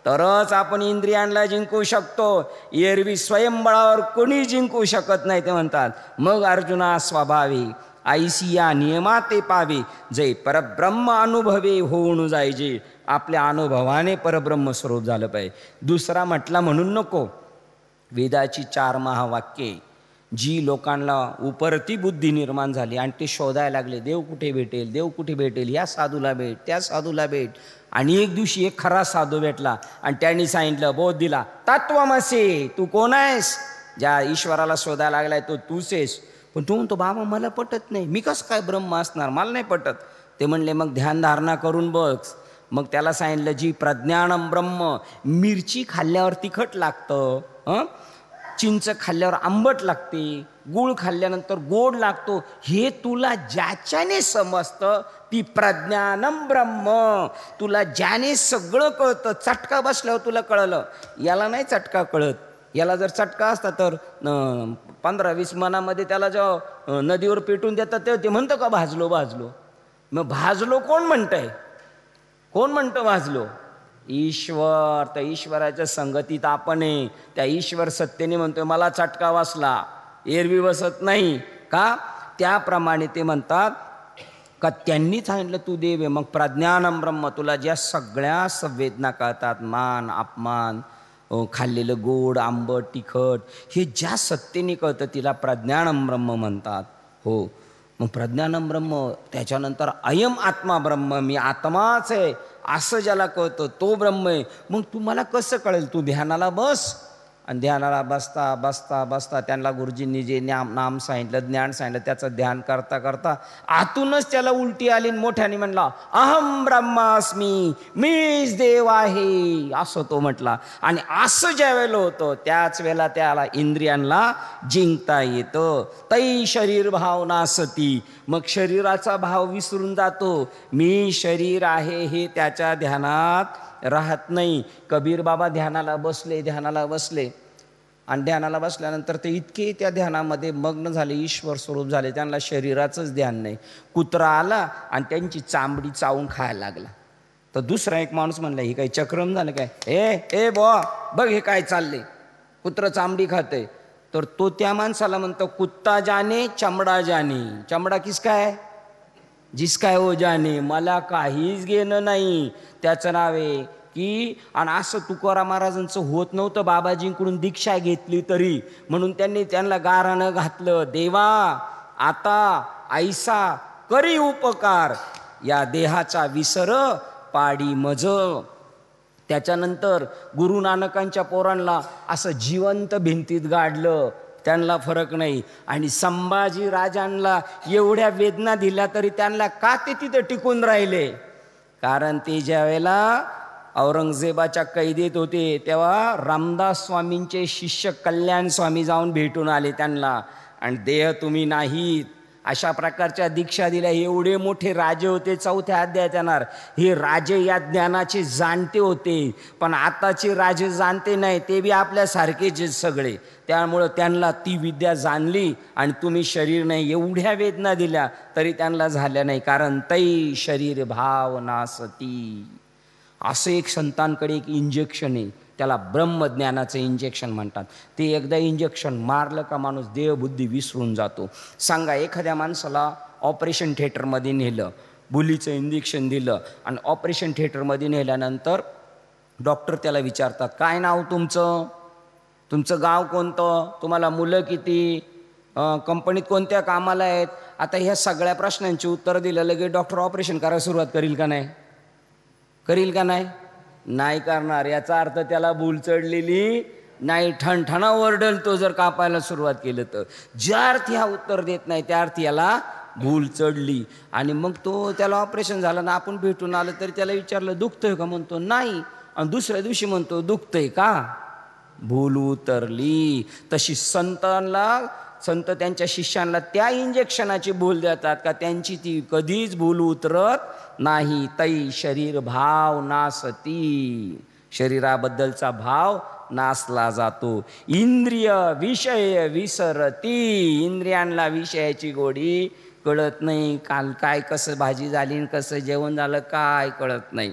A: तरच आपण इंद्रियांना जिंकू शकतो. एरवी स्वयंबळावर कोणी जिंकू शकत नाही. ते म्हणतात, मग अर्जुना स्वभावे ऐसिया नियमा ते पावे, जय परब्रह्म अनुभवे होऊन जायचे. आपल्या अनुभवाने परब्रह्म स्वरूप झालं पाहिजे. दुसरा म्हटला म्हणून नको. वेदाची 4 महावाक्ये जी लोकांना उपरती बुद्धी निर्माण झाली आणि ते शोधायला लागले, देव कुठे भेटेल, देव कुठे भेटेल, या साधूला भेट, त्या साधूला भेट. आणि एक दिवशी एक खरा साधू भेटला आणि त्यांनी सांगितलं, बोध दिला, तत्वमसी, तू कोण आहेस? ज्या ईश्वराला शोधायला लागलाय तो तूच आहेस. पण तू म्हणतो, बाबा मला पटत नाही, मी कसं काय ब्रह्म असणार, मला नाही पटत. ते म्हणले, मग ध्यानधारणा करून बघ. मग त्याला सांगितलं, जी प्रज्ञानम ब्रह्म, मिरची खाल्ल्यावर तिखट लागतं, चिंच खाल्ल्यावर आंबट लागते, गूळ खाल्ल्यानंतर गोड लागतो, हे तुला ज्याच्याने समजतं ती प्रज्ञानम ब्रह्म. तुला ज्याने सगळं कळतं, चटका बसल्यावर तुला कळलं. याला नाही चटका कळत. याला जर चटका असता तर 15-20 मनामध्ये त्याला जेव्हा नदीवर पेटून देतात तेव्हा ते म्हणतं का भाजलो भाजलो. मग भाजलो कोण म्हणतंय? कोण म्हणतं भाजलो? ईश्वर. त्या ईश्वराच्या संगतीत आपण आहे. त्या ईश्वर सत्तेने म्हणतोय मला चटका बसला, एरवी बसत नाही का? त्याप्रमाणे ते म्हणतात का त्यांनी सांगितलं तू देव आहे. मग प्रज्ञानम ब्रह्म, तुला ज्या सगळ्या संवेदना कळतात, मान अपमान, खाल्लेलं गोड आंबट तिखट, हे ज्या सत्तेने कळतं तिला प्रज्ञानम ब्रह्म म्हणतात. हो, मग प्रज्ञानम ब्रह्म. त्याच्यानंतर अयम आत्मा ब्रह्म, मी आत्माच आहे असं ज्याला कळतं तो ब्रह्म आहे. मग तुम्हाला कसं कळेल? तू ध्यानाला बस. आणि ध्यानाला बसता बसता बसता त्यांना गुरुजींनी जे नाम सांगितलं, ज्ञान सांगितलं, त्याचं ध्यान करता करता आतूनच त्याला उलटी आली. मोठ्याने म्हणला अहम ब्रह्मास्मी, मीच देव आहे, असं तो म्हटला. आणि असं ज्या वेळेला होतं त्याच वेळेला त्याला इंद्रियांना जिंकता येतं. तै शरीर भाव नासती, मग शरीराचा भाव विसरून जातो. मी शरीर आहे हे त्याच्या ध्यानात राहत नाही. कबीर बाबा ध्यानाला बसले आणि ध्यानाला बसल्यानंतर ते इतके त्या ध्यानामध्ये मग्न झाले, ईश्वर स्वरूप झाले, त्यांना शरीराचंच ध्यान नाही. कुत्रा आला आणि त्यांची चांबडी चावून खायला लागला. तर दुसरा एक माणूस म्हणला ही काही चक्रम झालं काय? ए बुवा बघ हे काय चाललंय, कुत्रं चांबडी खाते. तर तो त्या माणसाला म्हणतो कुत्ता जाने चमडा जाने. चमडा किस काय? जिसका हो जाने. मला काहीच घेणं नाही. त्याचं नाव आहे की. आणि असं तुकाराम महाराजांचं होत नव्हतं. बाबाजींकडून दीक्षा घेतली तरी, म्हणून त्यांनी त्यांना गाराणं घातलं, देवा आता ऐसा करी उपकार, या देहाचा विसर पाडी मज. त्याच्यानंतर गुरु नानकांच्या पोरांना असं जिवंत भिंतीत गाडलं, त्यांना फरक नाही. आणि संभाजी राजांना एवढ्या वेदना दिल्या तरी त्यांना का ते तिथे टिकून राहिले? कारण ते ज्या वेळेला औरंगजेबाच्या कैदेत होते तेव्हा रामदास स्वामींचे शिष्य कल्याण स्वामी जाऊन भेटून आले त्यांना, आणि देह तुम्ही नाहीत अशा प्रकारच्या दीक्षा दिल्या. एवढे मोठे राजे होते, 4थ्या अध्यायात येणार. हे राजे या ज्ञानाचे जाणते होते, पण आताचे राजे जाणते नाही, ते बी आपल्यासारखेच सगळे. त्यामुळं त्यांना ती विद्या जाणली. आणि तुम्ही शरीर नाही, एवढ्या वेदना दिल्या तरी त्यांना झाल्या नाही, कारण तै शरीर भाव नासती. असं एक संतांकडे एक इंजेक्शन आहे, त्याला ब्रह्मज्ञानाचं इंजेक्शन म्हणतात. ते एकदा इंजेक्शन मारलं का माणूस देहबुद्धी विसरून जातो. सांगा, एखाद्या माणसाला ऑपरेशन थिएटरमध्ये नेलं, बुलीचं इंजेक्शन दिलं आणि ऑपरेशन थिएटरमध्ये नेल्यानंतर डॉक्टर त्याला विचारतात काय नाव तुमचं, तुमचं गाव कोणतं, तुम्हाला मुलं किती, कंपनीत कोणत्या कामाला आहेत. आता ह्या सगळ्या प्रश्नांची उत्तर दिलं लगेच डॉक्टर ऑपरेशन करायला सुरुवात करील का नाही? करील का नाही? नाही करणार. याचा अर्थ त्याला भूल चढलेली नाही. ठणठणा ओरडल तो जर कापायला सुरुवात केलं तर. ज्या अर्थी हा उत्तर देत नाही त्या अर्थी याला भूल चढली. आणि मग तो त्याला ऑपरेशन झालं ना, आपण भेटून आलं तरी त्याला विचारलं दुखतंय का, म्हणतो नाही. आणि दुसऱ्या दिवशी म्हणतो दुखतंय का, भूल उतरली. तशी संत त्यांच्या शिष्यांना त्या इंजेक्शनाची भूल देतात का त्यांची ती कधीच भूल उतरत नाही. तै शरीर भाव नासती, शरीराबद्दलचा भाव नासला जातो. इंद्रिय विषय विसरती, इंद्रियांना विषयाची गोडी कळत नाही. काल काय कसं भाजी झाली, कसं जेवण झालं काय कळत नाही.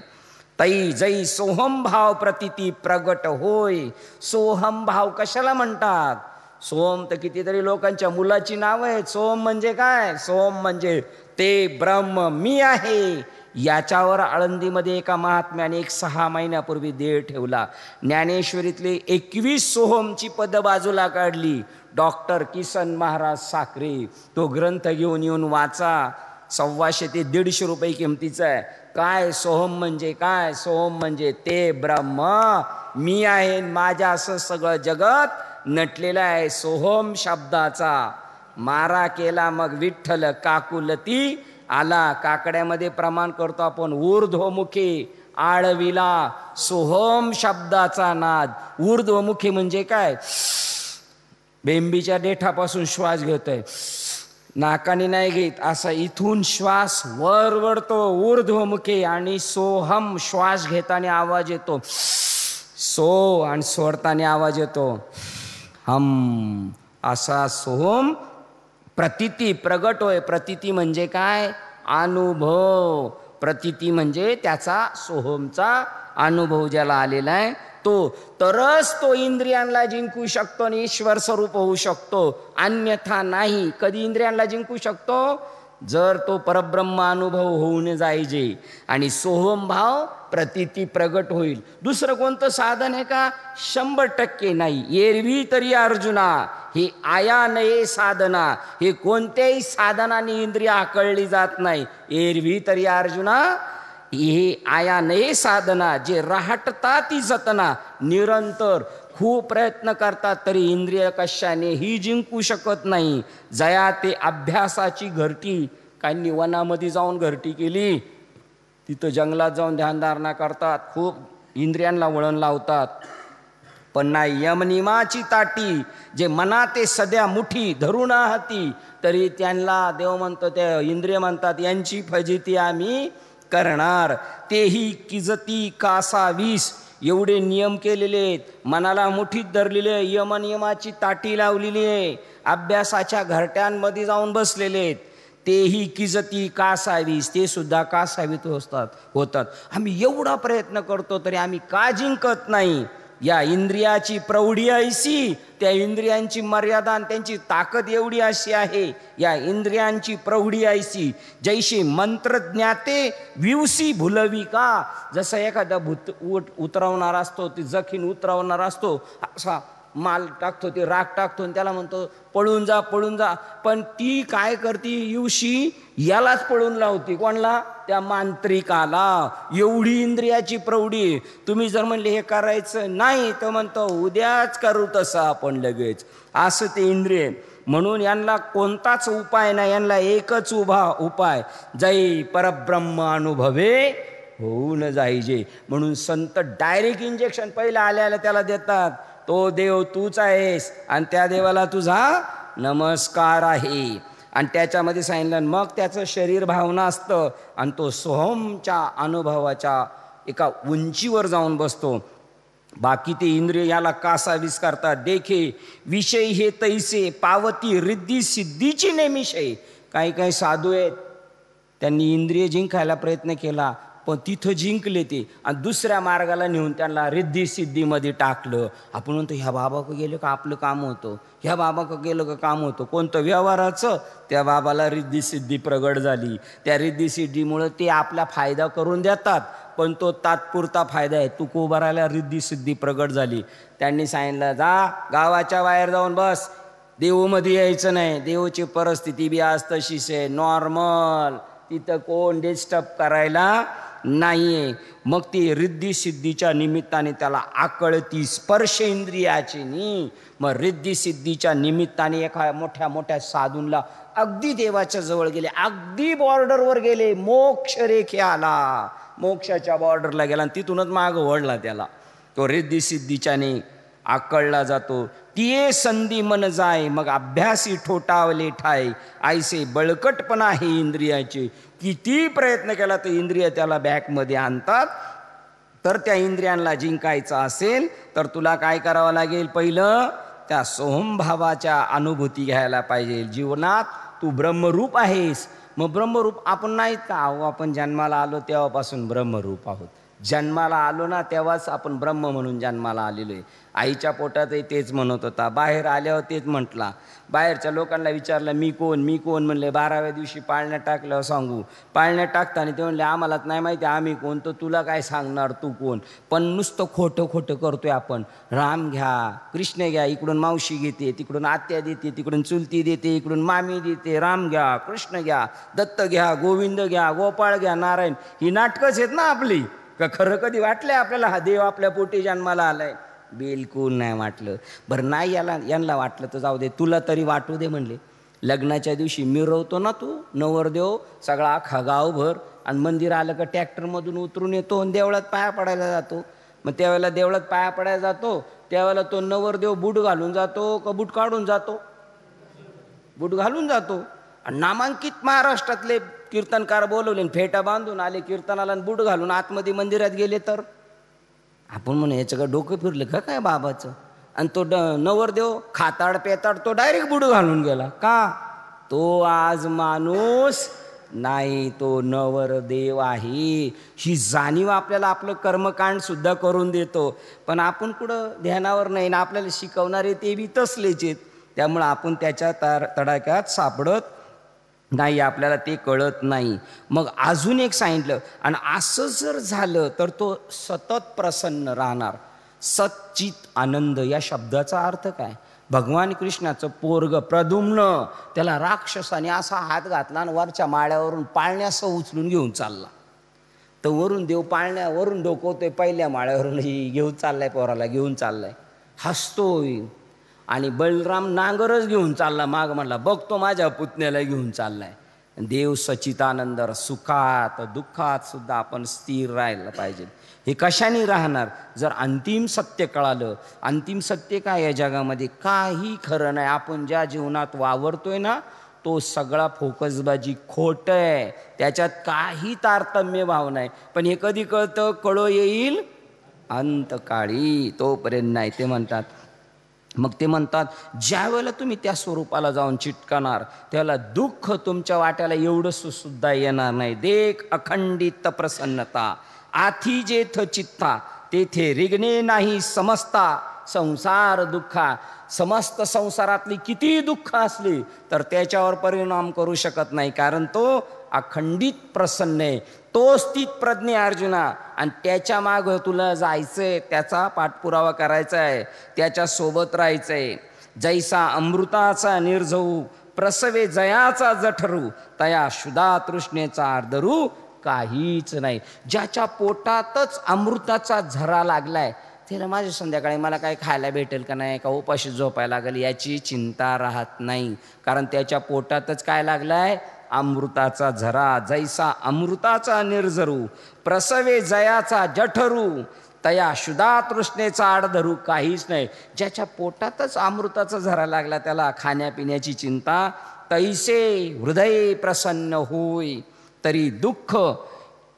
A: तै जै सोहम भाव प्रतिती प्रगट होय. सोहम भाव कशाला म्हणतात? सोम तर कितीतरी लोकांच्या मुलाची नाव आहेत. सोम म्हणजे काय? सोम म्हणजे ते ब्रह्म मी आहे. याच्यावर आळंदीमध्ये एका महात्म्याने 6 महिन्यापूर्वी देह ठेवला. ज्ञानेश्वरीतले 21 सोहमची पद बाजूला काढली. डॉक्टर किसन महाराज साखरे तो ग्रंथ घेऊन येऊन वाचा. 125 ते 150 रुपये किमतीचा आहे. काय सोहम म्हणजे काय? सोहम म्हणजे ते ब्रह्म मी आहे, माझ्या असं सगळं जगत नटलेला आहे. सोहम शब्दाचा मारा केला मग विठ्ठल काकुलती आला. काकड्यामध्ये प्रमाण करतो आपण ऊर्ध्वमुखी आळविला सोहम शब्दाचा नाद. ऊर्ध्वमुखी म्हणजे काय? बेंबीच्या देठापासून श्वास घेतोय, नाकाने नाही घेत, असा इथून श्वास वर वरतो ऊर्ध्वमुखी. आणि सोहम श्वास घेताना आवाज येतो सो, आणि सोडताना आवाज येतो हम. असा सोहम प्रतीती प्रगट होय. प्रतीती म्हणजे काय? अनुभव. प्रतीती म्हणजे त्याचा सोहमचा अनुभव ज्याला आलेला आहे तो, तरच तो इंद्रियांना जिंकू शकतो आणि ईश्वर स्वरूप होऊ शकतो. अन्यथा नाही. कधी इंद्रियांना जिंकू शकतो? जर तो परब्रह्म अनुभव होऊन जायचे आणि सोहम भाव प्रतीती प्रगट होईल. दुसरं कोणतं साधन आहे का? 100% नाही. एरवी तरी अर्जुना हे आया नये साधना, हे कोणत्याही साधनाने इंद्रिय आकळली जात नाही. एरवी तरी अर्जुना हे आया नये साधना, जे राहटता ती जतना, निरंतर खूप प्रयत्न करतात तरी इंद्रिय कशानेही जिंकू शकत नाही. जया ते अभ्यासाची घरटी. काहींनी वनामध्ये जाऊन घरटी केली, तिथं जंगलात जाऊन ध्यानधारणा करतात, खूप इंद्रियांना वळण लावतात, पण नाही. यमनिमाची ताटी, जे मना ते सध्या मुठी धरून हाती, तरी त्यांना देव म्हणतो, त्या इंद्रिय म्हणतात यांची फजिती आम्ही करणार. तेही किजती कासा 20. एवढे नियम केलेले आहेत, मनाला मुठीत धरलेले, यमनियमाची ताटी लावलेली आहे, अभ्यासाच्या घरट्यांमध्ये जाऊन बसलेले आहेत. तेही किजती कासावीस, ते सुद्धा कासावीत होतात. आम्ही एवढा प्रयत्न करतो तरी आम्ही का जिंकत नाही? या इंद्रियाची प्रौढी ऐशी, त्या इंद्रियांची मर्यादा आणि त्यांची ताकद एवढी अशी आहे. या इंद्रियांची प्रौढी ऐशी, जैशी मंत्रज्ञाते विवसी भुलवी का. जसं एखादा भूत उतरवणार असतो, ती जखीन उतरवणार असतो, असा माल टाकतो, ते राग टाकतो आणि त्याला म्हणतो पळून जा पळून जा. पण ती काय करते? युशी यालाच पळून लावती. कोणला? त्या मांत्रिकाला. एवढी इंद्रियाची प्रौढी. तुम्ही जर म्हणले हे करायचं नाही, तर म्हणतो उद्याच करू तसं आपण लगेच, असं ते इंद्रिय. म्हणून यांना कोणताच उपाय नाही, यांना एकच उपाय, जय परब्रह्म अनुभवे होऊन जायचे. म्हणून संत डायरेक्ट इंजेक्शन पहिला आल्याला त्याला देतात, तो देव तूच आहेस आणि त्या देवाला तुझा नमस्कार आहे. आणि त्याच्यामध्ये सांगितलं, मग त्याचं शरीर भावना असतं आणि तो सोहमच्या अनुभवाच्या एका उंचीवर जाऊन बसतो. बाकी ते इंद्रिय याला कासावीस करतात. देखे विषय हे तैसे पावती रिद्धी सिद्धीची नेमिषय. काही काही साधू आहेत, त्यांनी इंद्रिय जिंकायला प्रयत्न केला, पण तिथं जिंकले ते आणि दुसऱ्या मार्गाला नेऊन त्यांना रिद्धी सिद्धीमध्ये टाकलं. आपण म्हणतो ह्या बाबाकडे गेलं का आपलं काम होतं, ह्या बाबाकडे गेलं का काम होतं. कोणतं? व्यवहाराचं. त्या बाबाला रिद्धी सिद्धी प्रगट झाली. त्या रिद्धी सिद्धीमुळं ते आपला फायदा करून देतात, पण तो तात्पुरता फायदा आहे. तू उभा राहिला, रिद्धी सिद्धी प्रगट झाली. त्यांनी सांगितलं, जा गावाच्या बाहेर जाऊन बस, देऊमध्ये यायचं नाही. देऊची परिस्थिती बी आज तशीच आहे, नॉर्मल, तिथं कोण डिस्टर्ब करायला नाहीये. मग ती रिद्धी सिद्धीच्या निमित्ताने त्याला आकळती स्पर्श इंद्रियाची नी. मग रिद्धी सिद्धीच्या निमित्ताने एका मोठ्या मोठ्या साधूंला अगदी देवाच्या जवळ गेले, अगदी बॉर्डरवर गेले, मोक्ष रेखेला, मोक्षाच्या बॉर्डरला गेला आणि तिथूनच मागं वळला त्याला. तो रिद्धी सिद्धीच्याने आकळला जातो. तिये संधी मन जाय, मग अभ्यासी ठोठावले ठाय, ऐसे बळकटपणा हे इंद्रियाचे. किती प्रयत्न केला तर इंद्रिय त्याला बॅकमध्ये आणतात. तर त्या इंद्रियांना जिंकायचं असेल तर तुला काय करावं लागेल? पहिलं त्या सोहमभावाच्या अनुभूती घ्यायला पाहिजे. जीवनात तू ब्रह्मरूप आहेस. मग ब्रह्मरूप आपण नाहीत का? अहो, आपण जन्माला आलो तेव्हापासून ब्रह्मरूप आहोत. जन्माला आलो ना तेव्हाच आपण ब्रह्म म्हणून जन्माला आलेलो आहे. आईच्या पोटातही तेच म्हणत होता, बाहेर आल्यावर तेच म्हटला. बाहेरच्या लोकांना विचारलं मी कोण मी कोण, म्हणले 12व्या दिवशी पाळण्यात टाकल्यावर सांगू. पाळण्यात टाकताना ते म्हणले आम्हालाच नाही माहिती आम्ही कोण, तर तुला काय सांगणार तू कोण. पण नुसतं खोटं खोटं करतोय आपण. राम घ्या, कृष्ण घ्या, इकडून मावशी घेते, तिकडून आत्या देते, तिकडून चुलती देते, इकडून मामी देते. राम घ्या, कृष्ण घ्या, दत्त घ्या, गोविंद घ्या, गोपाळ घ्या, नारायण. ही नाटकच आहेत ना आपली. का खरं कधी वाटलंय आपल्याला हा देव आपल्या पोटी जन्माला आलाय? बिलकुल नाही वाटलं. बरं नाही यांना वाटलं तर जाऊ दे, तुला तरी वाटू दे म्हणले. लग्नाच्या दिवशी मिरवतो ना तू नवरदेव, सगळा अख्खा गावभर आणि मंदिर आलं का ट्रॅक्टरमधून उतरून येतो आणि देवळात पाया पडायला जातो. मग त्यावेळेला देवळात पाया पडायला जातो त्यावेळेला तो नवरदेव बूट घालून जातो का बूट काढून जातो? बूट घालून जातो. आणि नामांकित महाराष्ट्रातले कीर्तनकार बोलवले, फेटा बांधून आले कीर्तनाला आणि बूट घालून आतमध्ये मंदिरात गेले तर आपण म्हणू याचं का डोकं फिरलं का काय बाबाचं? आणि तो नवरदेव खाताड पेताड तो डायरेक्ट बूट घालून गेला का? तो आज माणूस नाही, तो नवरदेव आहे. ही जाणीव आपल्याला आपलं कर्मकांड सुद्धा करून देतो. पण आपण कुठं ध्यानावर नाही ना, आपल्याला शिकवणारे ते बी तसलेच आहेत. त्यामुळं आपण त्याच्या तडाख्यात सापडत नाही, आपल्याला ते कळत नाही. मग अजून एक सांगितलं, आणि असं जर झालं तर तो सतत प्रसन्न राहणार. सच्चित आनंद या शब्दाचा अर्थ काय? भगवान कृष्णाचं पोरग प्रद्युम्न, त्याला राक्षसाने असा हात घातला आणि वरच्या माळ्यावरून पाळण्यासह उचलून घेऊन चालला. तर वरून देव पाळण्यावरून डोकवतोय, पहिल्या माळ्यावरून घेऊन चाललाय, पोराला घेऊन चाललाय, हसतोय. आणि बलराम नांगरच घेऊन चालला माग, म्हणला बघतो माझ्या पुतण्याला घेऊन चाललाय. देव सच्चिदानंद, सुखात दुःखात सुद्धा आपण स्थिर राहायला पाहिजे. हे कशाने राहणार? जर अंतिम सत्य कळालं. अंतिम सत्य काय या जगामध्ये? काही खरं नाही. आपण ज्या जीवनात वावरतोय ना, तो सगळा फोकसबाजी खोट आहे, त्याच्यात काही तारतम्य भाव नाही. पण हे कधी कळतं? कळो येईल अंतकाळी, तोपर्यंत नाही. ते म्हणतात, मग ते म्हणतात ज्या वेळेला तुम्ही त्या स्वरूपाला जाऊन चिटकणार त्याला दुःख तुमच्या वाट्याला एवढंसं सुद्धा येणार नाही. देख अखंडित प्रसन्नता, आथी जेथ चित्ता तेथे रिगणे नाही समजता संसार दुःखा. समस्त संसारातली किती दुःख असली तर त्याच्यावर परिणाम करू शकत नाही, कारण तो अखंडित प्रसन्न आहे. तो स्थित प्रज्ञ अर्जुना, आणि त्याच्या माग तुला जायचंय, त्याचा पाठपुरावा करायचा आहे, त्याच्या सोबत राहायचंय. जैसा अमृताचा निर्झऊ प्रसवे जयाचा जठरू, तया शुदा तृष्णेचा अर्धरू काहीच नाही. ज्याच्या पोटातच अमृताचा झरा लागलाय त्याला माझ्या संध्याकाळी मला काय खायला भेटेल का नाही, का उपाशी झोपायला लागेल याची चिंता राहत नाही, कारण त्याच्या पोटातच काय लागलाय? अमृताचा झरा. जैसा अमृताचा निर्झरू प्रसवे जयाचा जठरू, तया शुदा तृष्णेचा आड धरू काहीच नाही. ज्याच्या पोटातच अमृताचा झरा लागला त्याला खाण्यापिण्याची चिंता. तैसे हृदय प्रसन्न होय तरी दुःख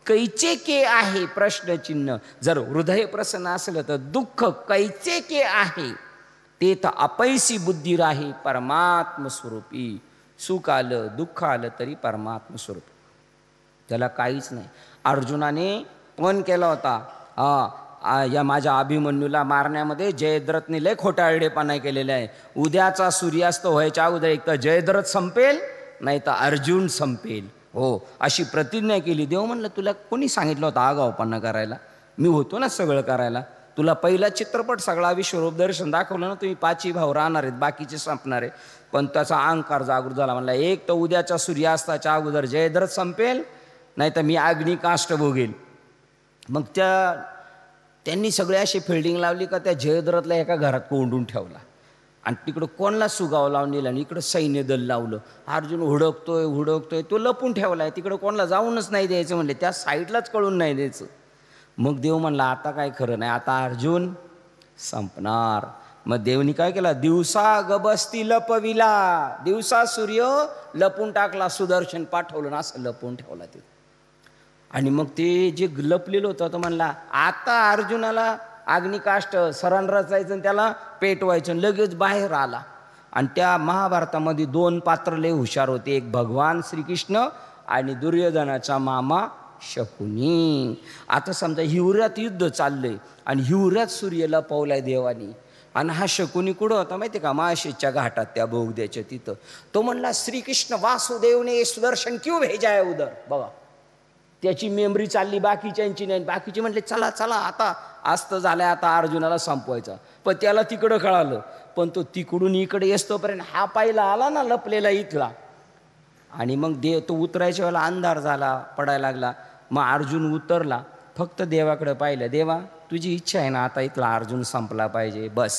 A: कैचे के आहे प्रश्नचिन्ह. जर हृदय प्रसन्न असलं तर दुःख कैचे के आहे, ते तर अपैसी बुद्धी राही परमात्म स्वरूपी. सुख आलं दुःख आलं तरी परमात्म स्वरूप, त्याला काहीच नाही. अर्जुनाने पण केला होता, या माझ्या अभिमन्यूला मारण्यामध्ये जयद्रथने लय खोटारडेपणा केलेला आहे. उद्याचा सूर्यास्त व्हायच्या अगोदर एक तर जयद्रथ संपेल नाही तर अर्जुन संपेल, हो अशी प्रतिज्ञा केली. देव म्हणलं तुला कोणी सांगितलं होतं आगाऊपणा करायला? मी होतो ना सगळं करायला. तुला पहिला चित्रपट सगळा विश्वरूप दर्शन दाखवलं ना, तुम्ही 5 भाऊ राहणार आहेत, बाकीचे संपणार आहे. पण त्याचा अहंकार जागृत झाला. म्हणला एक तर उद्याच्या सूर्यास्ताच्या अगोदर जयद्रथ संपेल नाही तर मी अग्निकाष्ट भोगेल. मग त्यांनी सगळे अशी फिल्डिंग लावली का त्या जयद्रथला एका घरात कोंडून ठेवला आणि तिकडं कोणला सुगाव लावून दिला आणि इकडं सैन्य दल लावलं. अर्जुन हुडकतोय, तो लपून ठेवलाय, तिकडं कोणाला जाऊनच नाही द्यायचं म्हणले, त्या साईडलाच कळून नाही द्यायचं. मग देव म्हणला आता काय खरं नाही, आता अर्जुन संपणार. मग देवनी काय केला? दिवसा गबस्ती लपविला, दिवसा सूर्य लपून टाकला, सुदर्शन पाठवलं ना असं लपून ठेवला ते. आणि मग ते जे लपलेलं होतं तर म्हणला आता अर्जुनाला अग्निकाष्ट सरण रचायचं आणि त्याला पेटवायचं. लगेच बाहेर आला. आणि त्या महाभारतामध्ये 2 पात्र लय हुशार होते, एक भगवान श्रीकृष्ण आणि दुर्योधनाचा मामा शकुनी. आता समजा हिवऱ्यात युद्ध चाललंय आणि हिवऱ्यात सूर्य लपवलाय देवानी, आणि हा शकुनी कुठं होता माहिती का? माळशेजच्या घाटात त्या बोगद्याच्या तिथं. तो म्हणला श्रीकृष्ण वासुदेवने सुदर्शन क्यों भेजा है उधर. बघा त्याची मेमरी चालली, बाकीच्यांची नाही. बाकीचे म्हटले चला चला आता आस्त झालाय, आता अर्जुनाला संपवायचा. पण त्याला तिकडं कळालं, पण तो तिकडून इकडे येतोपर्यंत हा पाहिला आला ना लपलेला इथला. आणि मग तो उतरायच्या वेळेला अंधार झाला, पडायला लागला. मग अर्जुन उतरला, फक्त देवाकडे पाहिलं, देवा तुझी इच्छा आहे ना आता इथला अर्जुन संपला पाहिजे, बस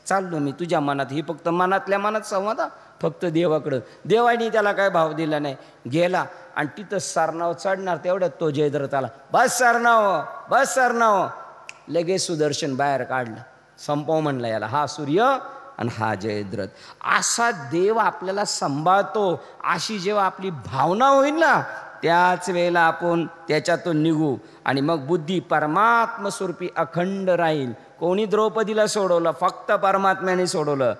A: चाललो मी तुझ्या मनात. ही फक्त मनातल्या मनात संवाद, फक्त देवाकडं. देवाने त्याला काय भाव दिला नाही. गेला आणि तिथं सरनाव चढणार तेवढ्यात तो जयद्रथ आला. बस सरनाव, बस सरनाव. लगेच सुदर्शन बाहेर काढलं. संपव म्हणला याला, हा सूर्य आणि हा जयद्रथ. असा देव आपल्याला सांभाळतो. अशी जेव्हा आपली भावना होईल ना, त्याच वेळेला आपण त्याच्यातून निघू आणि मग बुद्धी परमात्म स्वरूपी अखंड राहील. कोणी द्रौपदीला सोडवलं, फक्त परमात्म्याने सोडवलं.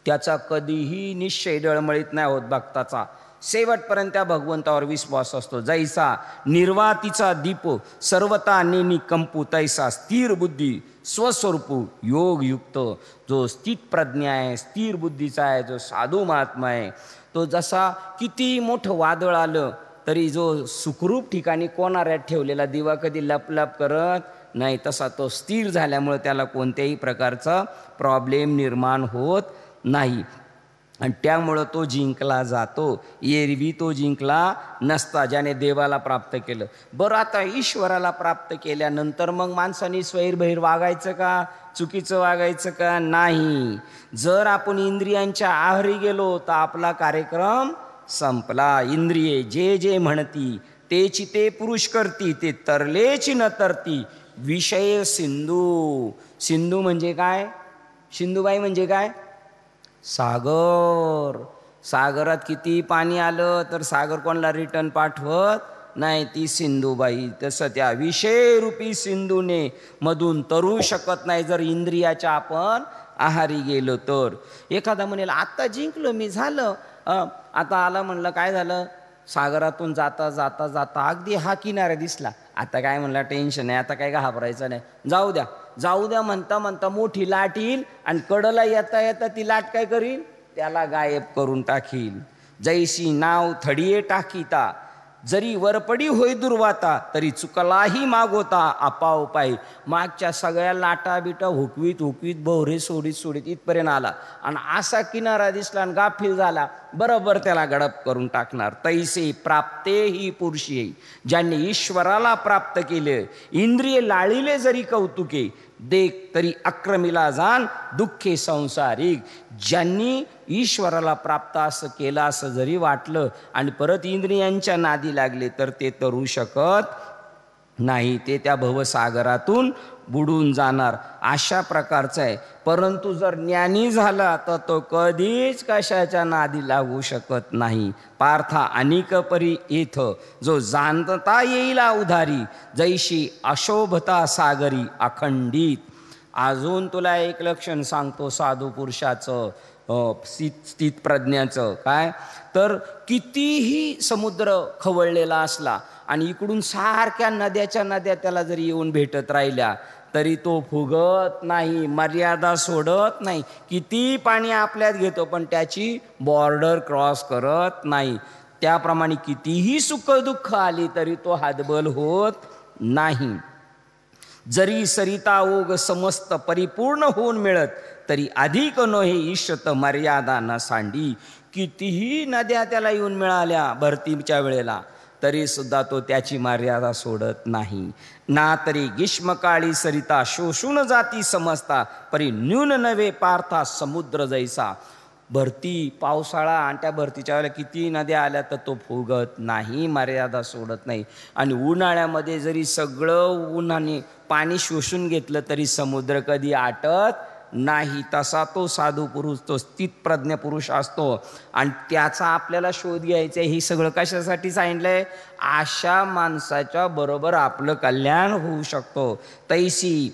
A: त्याचा कधीही निश्चय डळमळीत नाही होत भक्ताचा. शेवटपर्यंत त्या भगवंतावर विश्वास असतो. जैसा निर्वातीचा दीप सर्वता नेनी कंपू, तैसा स्थिर बुद्धी स्वस्वरूपू योग युक्त. जो स्थित प्रज्ञा आहे, स्थिर बुद्धीचा आहे, जो साधू महात्मा आहे, तो जसा किती मोठं वादळ आलं तरी जो सुखरूप ठिकाणी कोणाऱ्यात ठेवलेला दिवा कधी लपलप करत नाही, तसा तो स्थिर झाल्यामुळे त्याला कोणत्याही प्रकारचा प्रॉब्लेम निर्माण होत नाही आणि त्यामुळं तो जिंकला जातो. एरवी तो जिंकला नसता ज्याने देवाला प्राप्त केलं. बरं, आता ईश्वराला प्राप्त केल्यानंतर मग माणसाने स्वैरबहिर वागायचं का, चुकीचं वागायचं का? नाही. जर आपण इंद्रियांच्या आहारी गेलो तर आपला कार्यक्रम संपला. इंद्रिये जे जे म्हणती तेची ते पुरुष करती, ते तरलेची न तरती विषय सिंधू. सिंधू म्हणजे काय? सिंधुबाई म्हणजे काय? सागर. सागरात किती पाणी आलं तर सागर कोणाला रिटर्न पाठवत नाही, ती सिंधुबाई. तसं त्या विषयरूपी सिंधूने मधून तरू शकत नाही जर इंद्रियाच्या आपण आहारी गेलो तर. एखादा म्हणेल आता जिंकलो मी, झालं, आता आला, म्हणलं काय झालं? सागरातून जाता जाता जाता अगदी हा किनारा दिसला. आता काय म्हणला, टेन्शन नाही, आता काय घाबरायचं नाही, जाऊ द्या जाऊ द्या म्हणता म्हणता मोठी लाट येईल आणि कडला येता येता ती लाट काय करील, त्याला गायब करून टाकील. जैसी नाव थडिये टाकीता, जरी वरपडी होय दुर्वाता, तरी चुकलाही मागोता आपाव पाय. मागच्या सगळ्या लाटा बिटा हुकवीत हुकवीत बोहरे सोडीत सोडीत इथपर्यंत आला आणि असा किनारा दिसला आणि गाफील झाला, बरोबर त्याला गडप करून टाकणार. तैसे प्राप्ते ही पुरुषी, ज्यांनी ईश्वराला प्राप्त केले, इंद्रिय लाळिले जरी कौतुके, देख तरी अक्रमीला जाण दुःखे संसारिक. ज्यांनी ईश्वराला प्राप्त असं केलं असं जरी वाटलं आणि परत इंद्रियांच्या नादी लागले तर ते तरू शकत नाही, ते त्या भवसागरातून बुडून जाणार. अशा प्रकारचं आहे. परंतु जर ज्ञानी झाला तर तो कधीच कशाच्या नादी लागू शकत नाही. पार्था अनिक परी येथ, जो जाणता येईला उधारी, जैशी अशोभता सागरी अखंडित. अजून तुला एक लक्षण सांगतो साधू पुरुषाचं, स्थित प्रज्ञाचं. काय तर कितीही समुद्र खवळलेला असला आणि इकडून सारख्या नद्याच्या नद्या त्याला जरी येऊन भेटत राहिल्या तरी तो फुगत नाही, मर्यादा सोडत नाही. किती पाणी आपल्यात घेतो पण त्याची बॉर्डर क्रॉस करत नाही. त्याप्रमाणे कितीही सुख दुःख आली तरी तो हातबल होत नाही. जरी सरिता ओघ समस्त परिपूर्ण होऊन मिळत, तरी अधिक नोहे ईशत मर्यादा न सांडी. कितीही नद्या त्याला येऊन मिळाल्या भरतीच्या वेळेला तरी सुद्धा तो त्याची मर्यादा सोडत नाही. ना तरी ग्रीष्मकाळी सरिता शोषून जाती समजता, परी न्यून नव्हे पार्था समुद्र जैसा. भरती पावसाळा आणि त्या भरतीच्या वेळेला किती नद्या आल्या तर तो फुगत नाही, मर्यादा सोडत नाही. आणि उन्हाळ्यामध्ये जरी सगळं उन्हाने पाणी शोषून घेतलं तरी समुद्र कधी आटत नाही. तसा तो साधू पुरुष, तो स्थित प्रज्ञ पुरुष असतो आणि त्याचा आपल्याला शोध घ्यायचा. हे सगळं कशासाठी सांगितलंय? अशा माणसाच्या बरोबर आपलं कल्याण होऊ शकतो. तैसी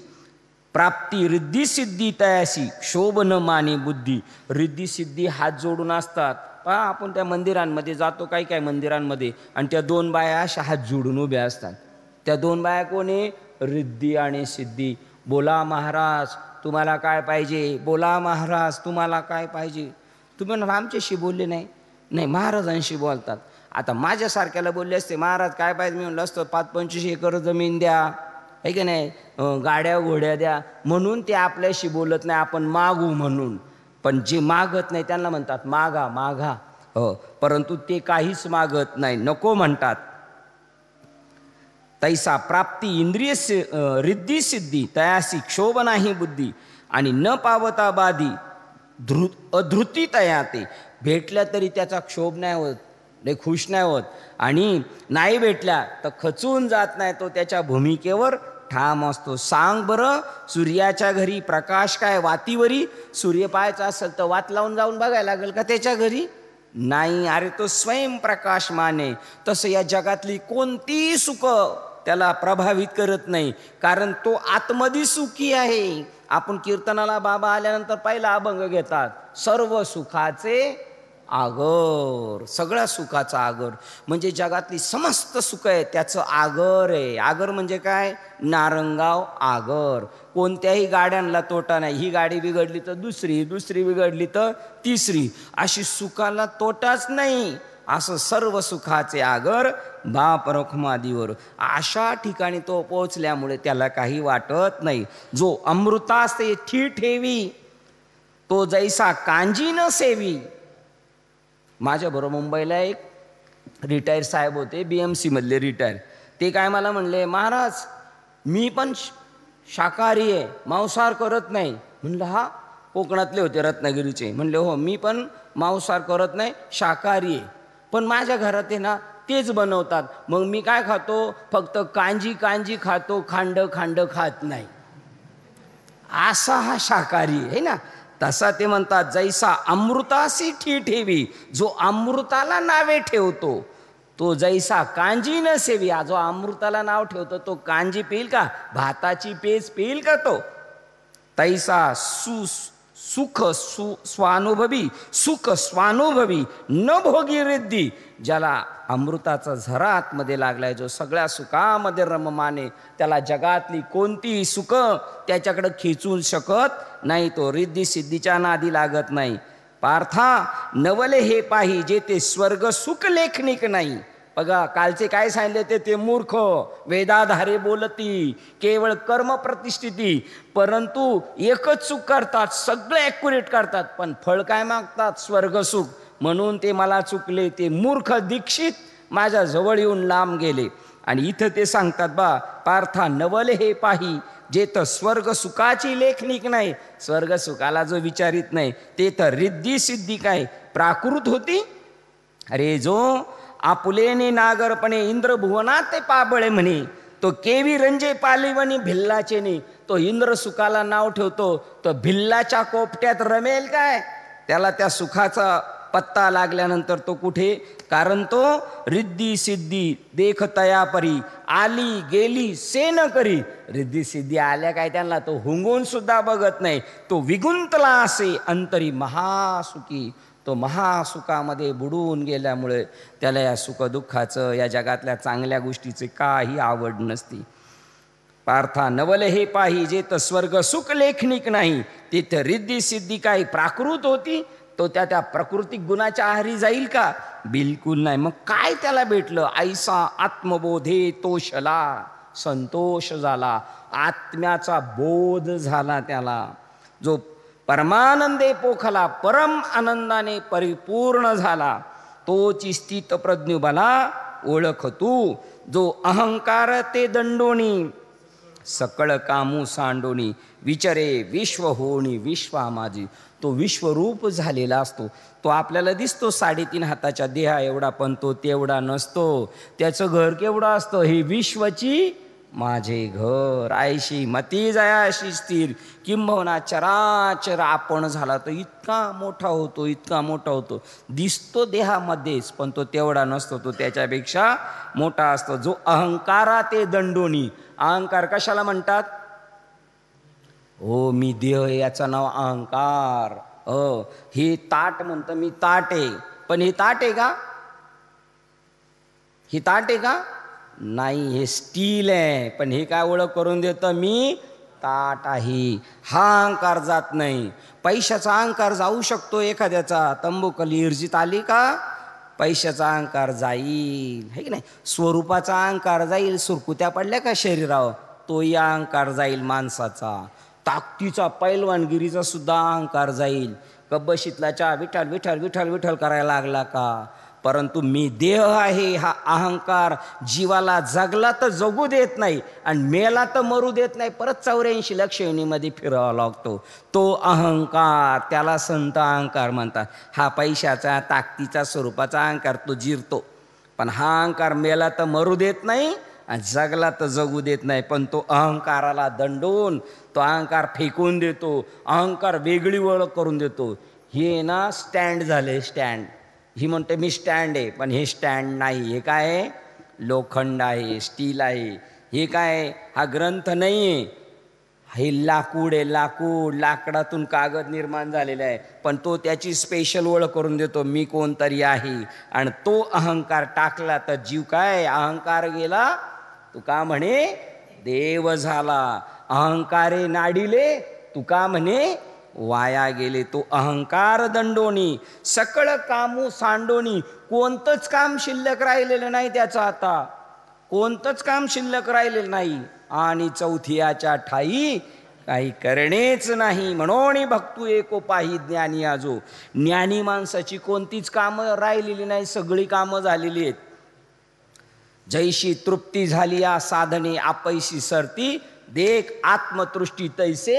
A: प्राप्ती रिद्धी सिद्धी तयासी, शोभ न माने बुद्धी. रिद्धी सिद्धी हात जोडून असतात. पहा आपण त्या मंदिरांमध्ये जातो, काही काही मंदिरांमध्ये, आणि त्या दोन बाया अशा हात जोडून उभ्या असतात. त्या दोन बाया कोणी? रिद्धी आणि सिद्धी. बोला महाराज तुम्हाला काय पाहिजे, बोला महाराज तुम्हाला काय पाहिजे. तुम्ही आमच्याशी बोलले नाही, नाही महाराजांशी बोलतात. आता माझ्यासारख्याला बोलले असते, महाराज काय पाहिजे, मी म्हणलं असतं 5-25 एकर जमीन द्या, आहे की नाही, गाड्या घोड्या द्या, म्हणून ते आपल्याशी बोलत नाही, आपण मागू म्हणून. पण जे मागत नाही त्यांना म्हणतात मागा मागा. परंतु ते काहीच मागत नाही, नको म्हणतात. तैसा प्राप्ती इंद्रिय रिद्धी सिद्धी तयासी क्षोभ नाही बुद्धी. आणि न पावता बाधी अधृती तयाते, भेटल्या तरी त्याचा क्षोभ नाही होत, लय खुश नाही होत, आणि नाही भेटल्या तर खचून जात नाही, तो त्याच्या भूमिकेवर ठाम असतो. सांग बरं, सूर्याच्या घरी प्रकाश काय वातीवरी? सूर्य पाहायचा असेल तर वात लावून जाऊन बघायला लागेल का त्याच्या घरी? नाही. अरे तो स्वयंप्रकाशमान आहे. तसं या जगातली कोणतीही सुख त्याला प्रभावित करत नाही, कारण तो आतमध्ये सुखी आहे. आपण कीर्तनाला बाबा आल्यानंतर पहिला अभंग घेतात, सर्व सुखाचे आगर, सगळ्या सुखाचा आगर. म्हणजे जगातली समस्त सुख आहे त्याचं आगर आहे. आगर म्हणजे काय? नारंगाव आगर. कोणत्याही गाड्यांना तोटा नाही. ही गाडी बिघडली तर दुसरी, दुसरी बिघडली तर तिसरी, अशी सुखाला तोटाच नाही. असं सर्व सुखाचे आगर बाप रखुमादीवर. अशा ठिकाणी तो पोहोचल्यामुळे त्याला काही वाटत नाही. जो अमृतासे ठी ठेवी, तो जैसा कांजी न सेवी. माझ्याबरोबर मुंबईला एक रिटायर साहेब होते, BMC मधले रिटायर. ते काय मला म्हणले, महाराज मी पण शाकाहारी आहे, मांसाहार करत नाही. म्हणलं हा, कोकणातले होते, रत्नागिरीचे. म्हणले हो, मी पण मांसाहार करत नाही, शाकाहारी आहे, पण माझ्या घरात आहे ना तेच बनवतात, मग मी काय खातो? फक्त कांजी कांजी खातो, खांड खांड खात नाही. असा हा शाकाहारी आहे ना. तसा ते म्हणतात, जैसा अमृतासी ठी ठेवी, जो अमृताला नावे ठेवतो, तो जैसा कांजी न सेवी. जो अमृताला नाव ठेवतो तो कांजी पिईल का? भाताची पेज पिईल का तो? तैसा सुख स्वानुभवी, सुख स्वानुभवी न भोगी रिद्धी. ज्याला अमृताचा झरा आतमध्ये लागलाय, जो सगळ्या सुखामध्ये रममाने, त्याला जगातली कोणतीही सुख त्याच्याकडे खिचून शकत नाही. तो रिद्धी सिद्धीच्या नादी लागत नाही. पार्था नवले हे पाही, जे ते स्वर्ग सुख लेखनिक नाही. बघा कालचे काय सांगितले ते मूर्ख वेदाधारे बोलती, केवळ कर्म प्रतिष्ठिती, परंतु एकच चूक करतात, सगळे ॲक्युरेट करतात, पण फळ काय मागतात? स्वर्ग सुख. म्हणून ते मला चुकले, ते मूर्ख दीक्षित माझ्या जवळ येऊन लांब गेले. आणि इथं ते सांगतात, बा पार्था नवले हे पाही, जे तर स्वर्ग सुखाची लेखनिक नाही. स्वर्ग सुखाला जो विचारित नाही, ते तर रिद्धी सिद्धी काय प्राकृत होती. अरे जो आपुलेने नागरपणे इंद्रभुवनात ते पाबळे म्हणे, तो केवी रंजे पालिवणी भिल्लाचे ने. तो इंद्र सुखाला नाव ठेवतो, तो भिल्लाच्या कोपट्यात रमेल काय? त्याला त्या सुखाचा पत्ता लागल्यानंतर तो कुठे? कारण तो रिद्धी सिद्धी देख तया परी, आली गेली से न करी. रिद्धी सिद्धी आल्या काय त्यांना तो हुंगून सुद्धा बघत नाही. तो विगुंतला असे अंतरी महासुखी. तो महासुखामध्ये बुडून गेल्यामुळे त्याला या सुखदुःखाचं, या जगातल्या चांगल्या गोष्टीचे काही आवड नसती. पार्था नवले हे पाही, जे तर स्वर्ग सुख लेखनिक नाही. तिथे रिद्धी सिद्धी काही प्राकृत होती. तो त्या प्राकृतिक गुणाच्या आहारी जाईल का? बिलकुल नाही. मग काय त्याला भेटलं? ऐसा आत्मबोधे तोषला, संतोष झाला, आत्म्याचा बोध झाला त्याला. जो परमानंदे पोखला, परम आनंदाने परिपूर्ण झाला, तोची स्थित प्रज्ञुबला ओळख तू. जो अहंकार ते दंडोणी, सकळ कामू सांडोणी, विचारे विश्व होणी विश्वा माझी. तो विश्वरूप झालेला असतो. तो आपल्याला दिसतो 3.5 हाताच्या देहा एवढा, पण तो तेवढा नसतो. त्याचं घर केवढं असतं? हे विश्वची माझे घर, आयशी मती जयाशी स्थिर, किंबहुना चराचर आपण झाला तर इतका मोठा होतो, इतका मोठा होतो. दिसतो देहामध्येच, पण तो तेवढा नसतो, तो त्याच्यापेक्षा मोठा असतो. जो अहंकारा ते दंडोनी. अहंकार कशाला म्हणतात? हो मी देह, याचं नाव अहंकार. हे ताट म्हणतं मी ताट आहे, पण हे ताट आहे का? ही ताट आहे का? नाही, हे स्टील आहे, पण हे काय ओळख करून देतं? मी ताट आहे. हा अहंकार जात नाही. पैशाचा अहंकार जाऊ शकतो एखाद्याचा. तंबूकली ईर्जित आली का पैशाचा अहंकार जाईल, है की नाही? स्वरूपाचा अहंकार जाईल. सुरकुत्या पडल्या का शरीरावर, तोही अहंकार जाईल माणसाचा. ताकदीचा पैलवानगिरीचा सुद्धा अहंकार जाईल. कब्बशीतला चहा विठ्ठल विठ्ठल विठ्ठल विठ्ठल करायला लागला का, परंतु मी देह आहे हा अहंकार जीवाला जगला तर जगू देत नाही आणि मेला तर मरू देत नाही. परत 84 लक्ष योनीमध्ये फिरावा लागतो. तो अहंकार, त्याला संत अहंकार म्हणतात. हा पैशाचा ताकदीचा स्वरूपाचा अहंकार तो जिरतो, पण हा अहंकार मेला तर मरू देत नाही आणि जगला तर जगू देत नाही. पण तो अहंकाराला दंडून तो अहंकार फेकून देतो, अहंकार वेगळी ओळख करून देतो. हे ना स्टँड झाले, स्टँड. ही म्हणते मी स्टँड आहे, पण हे स्टँड नाही. हे काय आहे? लोखंड आहे, स्टील आहे. हे काय? हा ग्रंथ नाही आहे, हे लाकूड आहे. लाकूड, लाकडातून कागद निर्माण झालेला आहे, पण तो त्याची स्पेशल ओळख करून देतो, मी कोणतरी आहे. आणि तो अहंकार टाकला तर जीव काय? अहंकार गेला, तुका म्हणे देव झाला. अहंकारे नाडिले, तुका म्हणे वाया गेले. तो अहंकार दंडोनी सकळ कामू सांडोनी. कोणतंच काम शिल्लक राहिलेलं नाही त्याचं, आता कोणतंच काम शिल्लक राहिलेलं नाही. आणि चौथियाच्या ठाई काही करणेच नाही. म्हणून भक्तू एकोपाही ज्ञानी आजो. ज्ञानी माणसाची कोणतीच कामं राहिलेली नाही, सगळी कामं झालेली आहेत. जैशी तृप्ती झाली या साधने आपैशी सरती, देख आत्मतृष्टी तैसे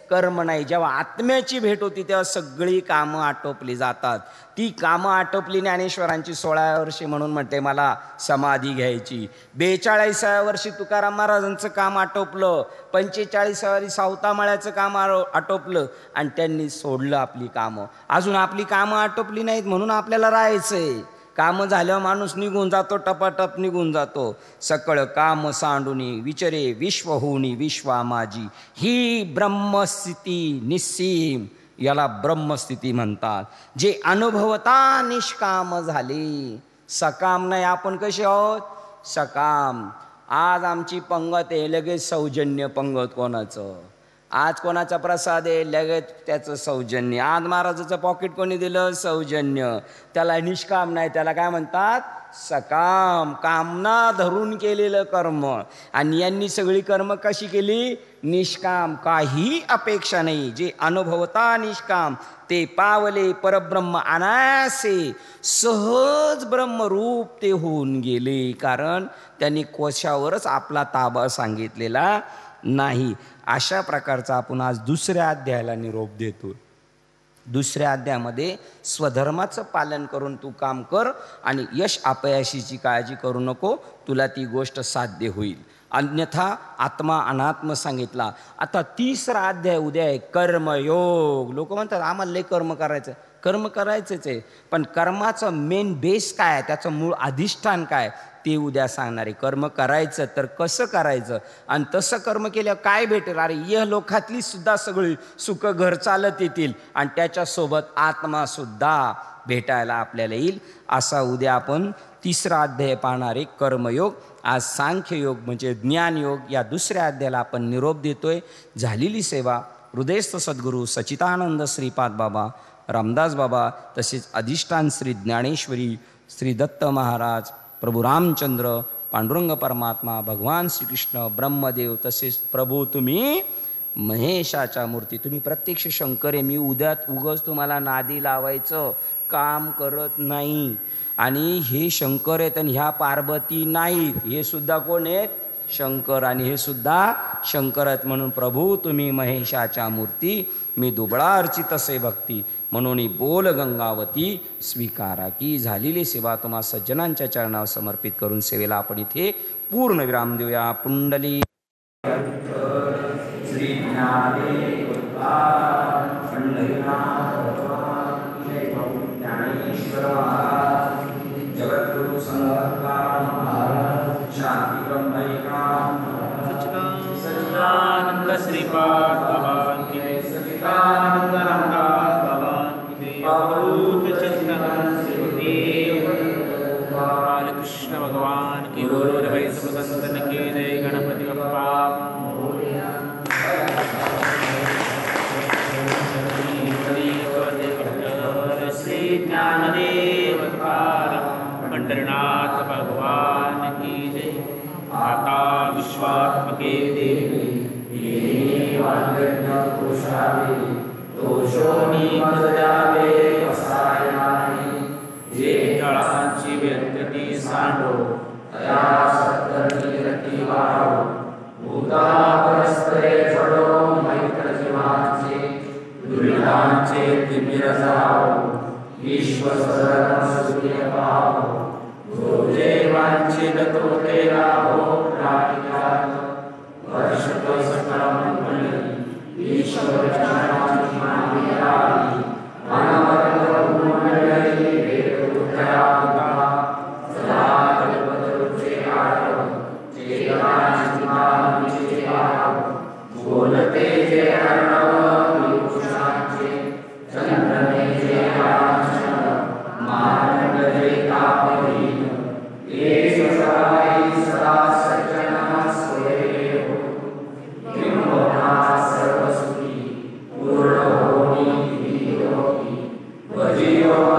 A: कर्म नाही. जेव्हा आत्म्याची भेट होती तेव्हा सगळी कामं आटोपली जातात. ती कामं आटोपली. ज्ञानेश्वरांची 16व्या वर्षी म्हणून म्हणते मला समाधी घ्यायची. 42व्या वर्षी तुकाराम महाराजांचं काम आटोपलं. 45व्या वर्षी सावतामाळ्याचं काम आटोपलं आणि त्यांनी सोडलं आपली कामं. अजून आपली कामं आटोपली नाहीत म्हणून आपल्याला राहायचंय. कामं झाल्यावर माणूस निघून जातो, टपाटप निघून जातो. सकळ काम सांडुनी विचरे विश्व होऊनी विश्वा माझी. ही ब्रह्मस्थिती निस्सीम, याला ब्रह्मस्थिती म्हणतात. जे अनुभवता निष्काम झाले. सकाम नाही. आपण कसे आहोत? सकाम. आज आमची पंगत आहे, लगेच सौजन्य पंगत. कोणाचं? आज कोणाचा प्रसाद आहे, लगेच त्याचं सौजन्य. आज महाराजाचं पॉकेट कोणी दिलं? सौजन्य. त्याला निष्काम नाही, त्याला काय म्हणतात? सकाम. कामना धरून केलेलं कर्म. आणि यांनी सगळी कर्म कशी केली? निष्काम, काही अपेक्षा नाही. जे अनुभवता निष्काम ते पावले परब्रह्म अनायासे. सहज ब्रह्मरूप ते होऊन गेले, कारण त्यांनी कोशावरच आपला ताबा सांगितलेला नाही. अशा प्रकारचा आपण आज दुसऱ्या अध्यायाला निरोप देतो. दुसऱ्या अध्यायामध्ये स्वधर्माचं पालन करून तू काम कर आणि यश अपयशाची काळजी करू नको, तुला ती गोष्ट साध्य होईल. अन्यथा आत्मा अनात्म सांगितला. आता तिसरा अध्याय उद्या आहे, कर्मयोग. लोक म्हणतात आम्हाला लय कर्म करायचं. कर्म करायचंच आहे, पण कर्माचं मेन बेस काय आहे, त्याचं मूळ अधिष्ठान काय, ते उद्या सांगणार आहे. कर्म करायचं तर कसं करायचं आणि तसं कर्म केल्यावर काय भेटेल. अरे यह लोकातली सुद्धा सगळी सुख घर चालत येतील आणि त्याच्यासोबत आत्मासुद्धा भेटायला आपल्याला येईल. असा उद्या आपण तिसरा अध्याय पाहणार आहे, कर्मयोग. आज सांख्ययोग म्हणजे ज्ञानयोग या दुसऱ्या अध्यायाला आपण निरोप देतोय. झालेली सेवा हृदयस्थ सद्गुरू सच्चिदानंद श्रीपाद बाबा, रामदास बाबा, तसेच अधिष्ठान श्री ज्ञानेश्वरी, श्री दत्त महाराज, प्रभू रामचंद्र, पांडुरंग परमात्मा, भगवान श्रीकृष्ण, ब्रह्मदेव, तसेच प्रभू तुम्ही महेशाच्या मूर्ती. तुम्ही प्रत्यक्ष शंकर आहे. मी उद्यात उगच तुम्हाला नादी लावायचं काम करत नाही. आणि हे शंकर आहेत आणि ह्या पार्वती नाहीत. हे सुद्धा कोण आहेत? शंकर. आणि हे सुद्धा शंकर आहेत. म्हणून प्रभू तुम्ही महेशाच्या मूर्ती, मी दुबळा अर्चित असे भक्ती. म्हणून बोल गंगावती स्वीकारा. की झालेली सेवा तुम्हा सज्जनांच्या चरणावर समर्पित करून सेवेला आपण इथे पूर्ण विराम देऊया. पुंडली श्री जगद्गुरु सच्चिदानंद श्रीपाद भगवान की जय. सच्चिदानंद रामदास भगवान की जय. अवधूत चिंतन श्रीदेव बालकृष्ण भगवान की गुरु भाई सब संतन की जय. गणपति बप्पा श्री ज्ञानदेव पंढरनाथ भगवान की जय. माता विश्वात्मके देवी दोषोनी मज जावे असाय नाही. जे
B: Dio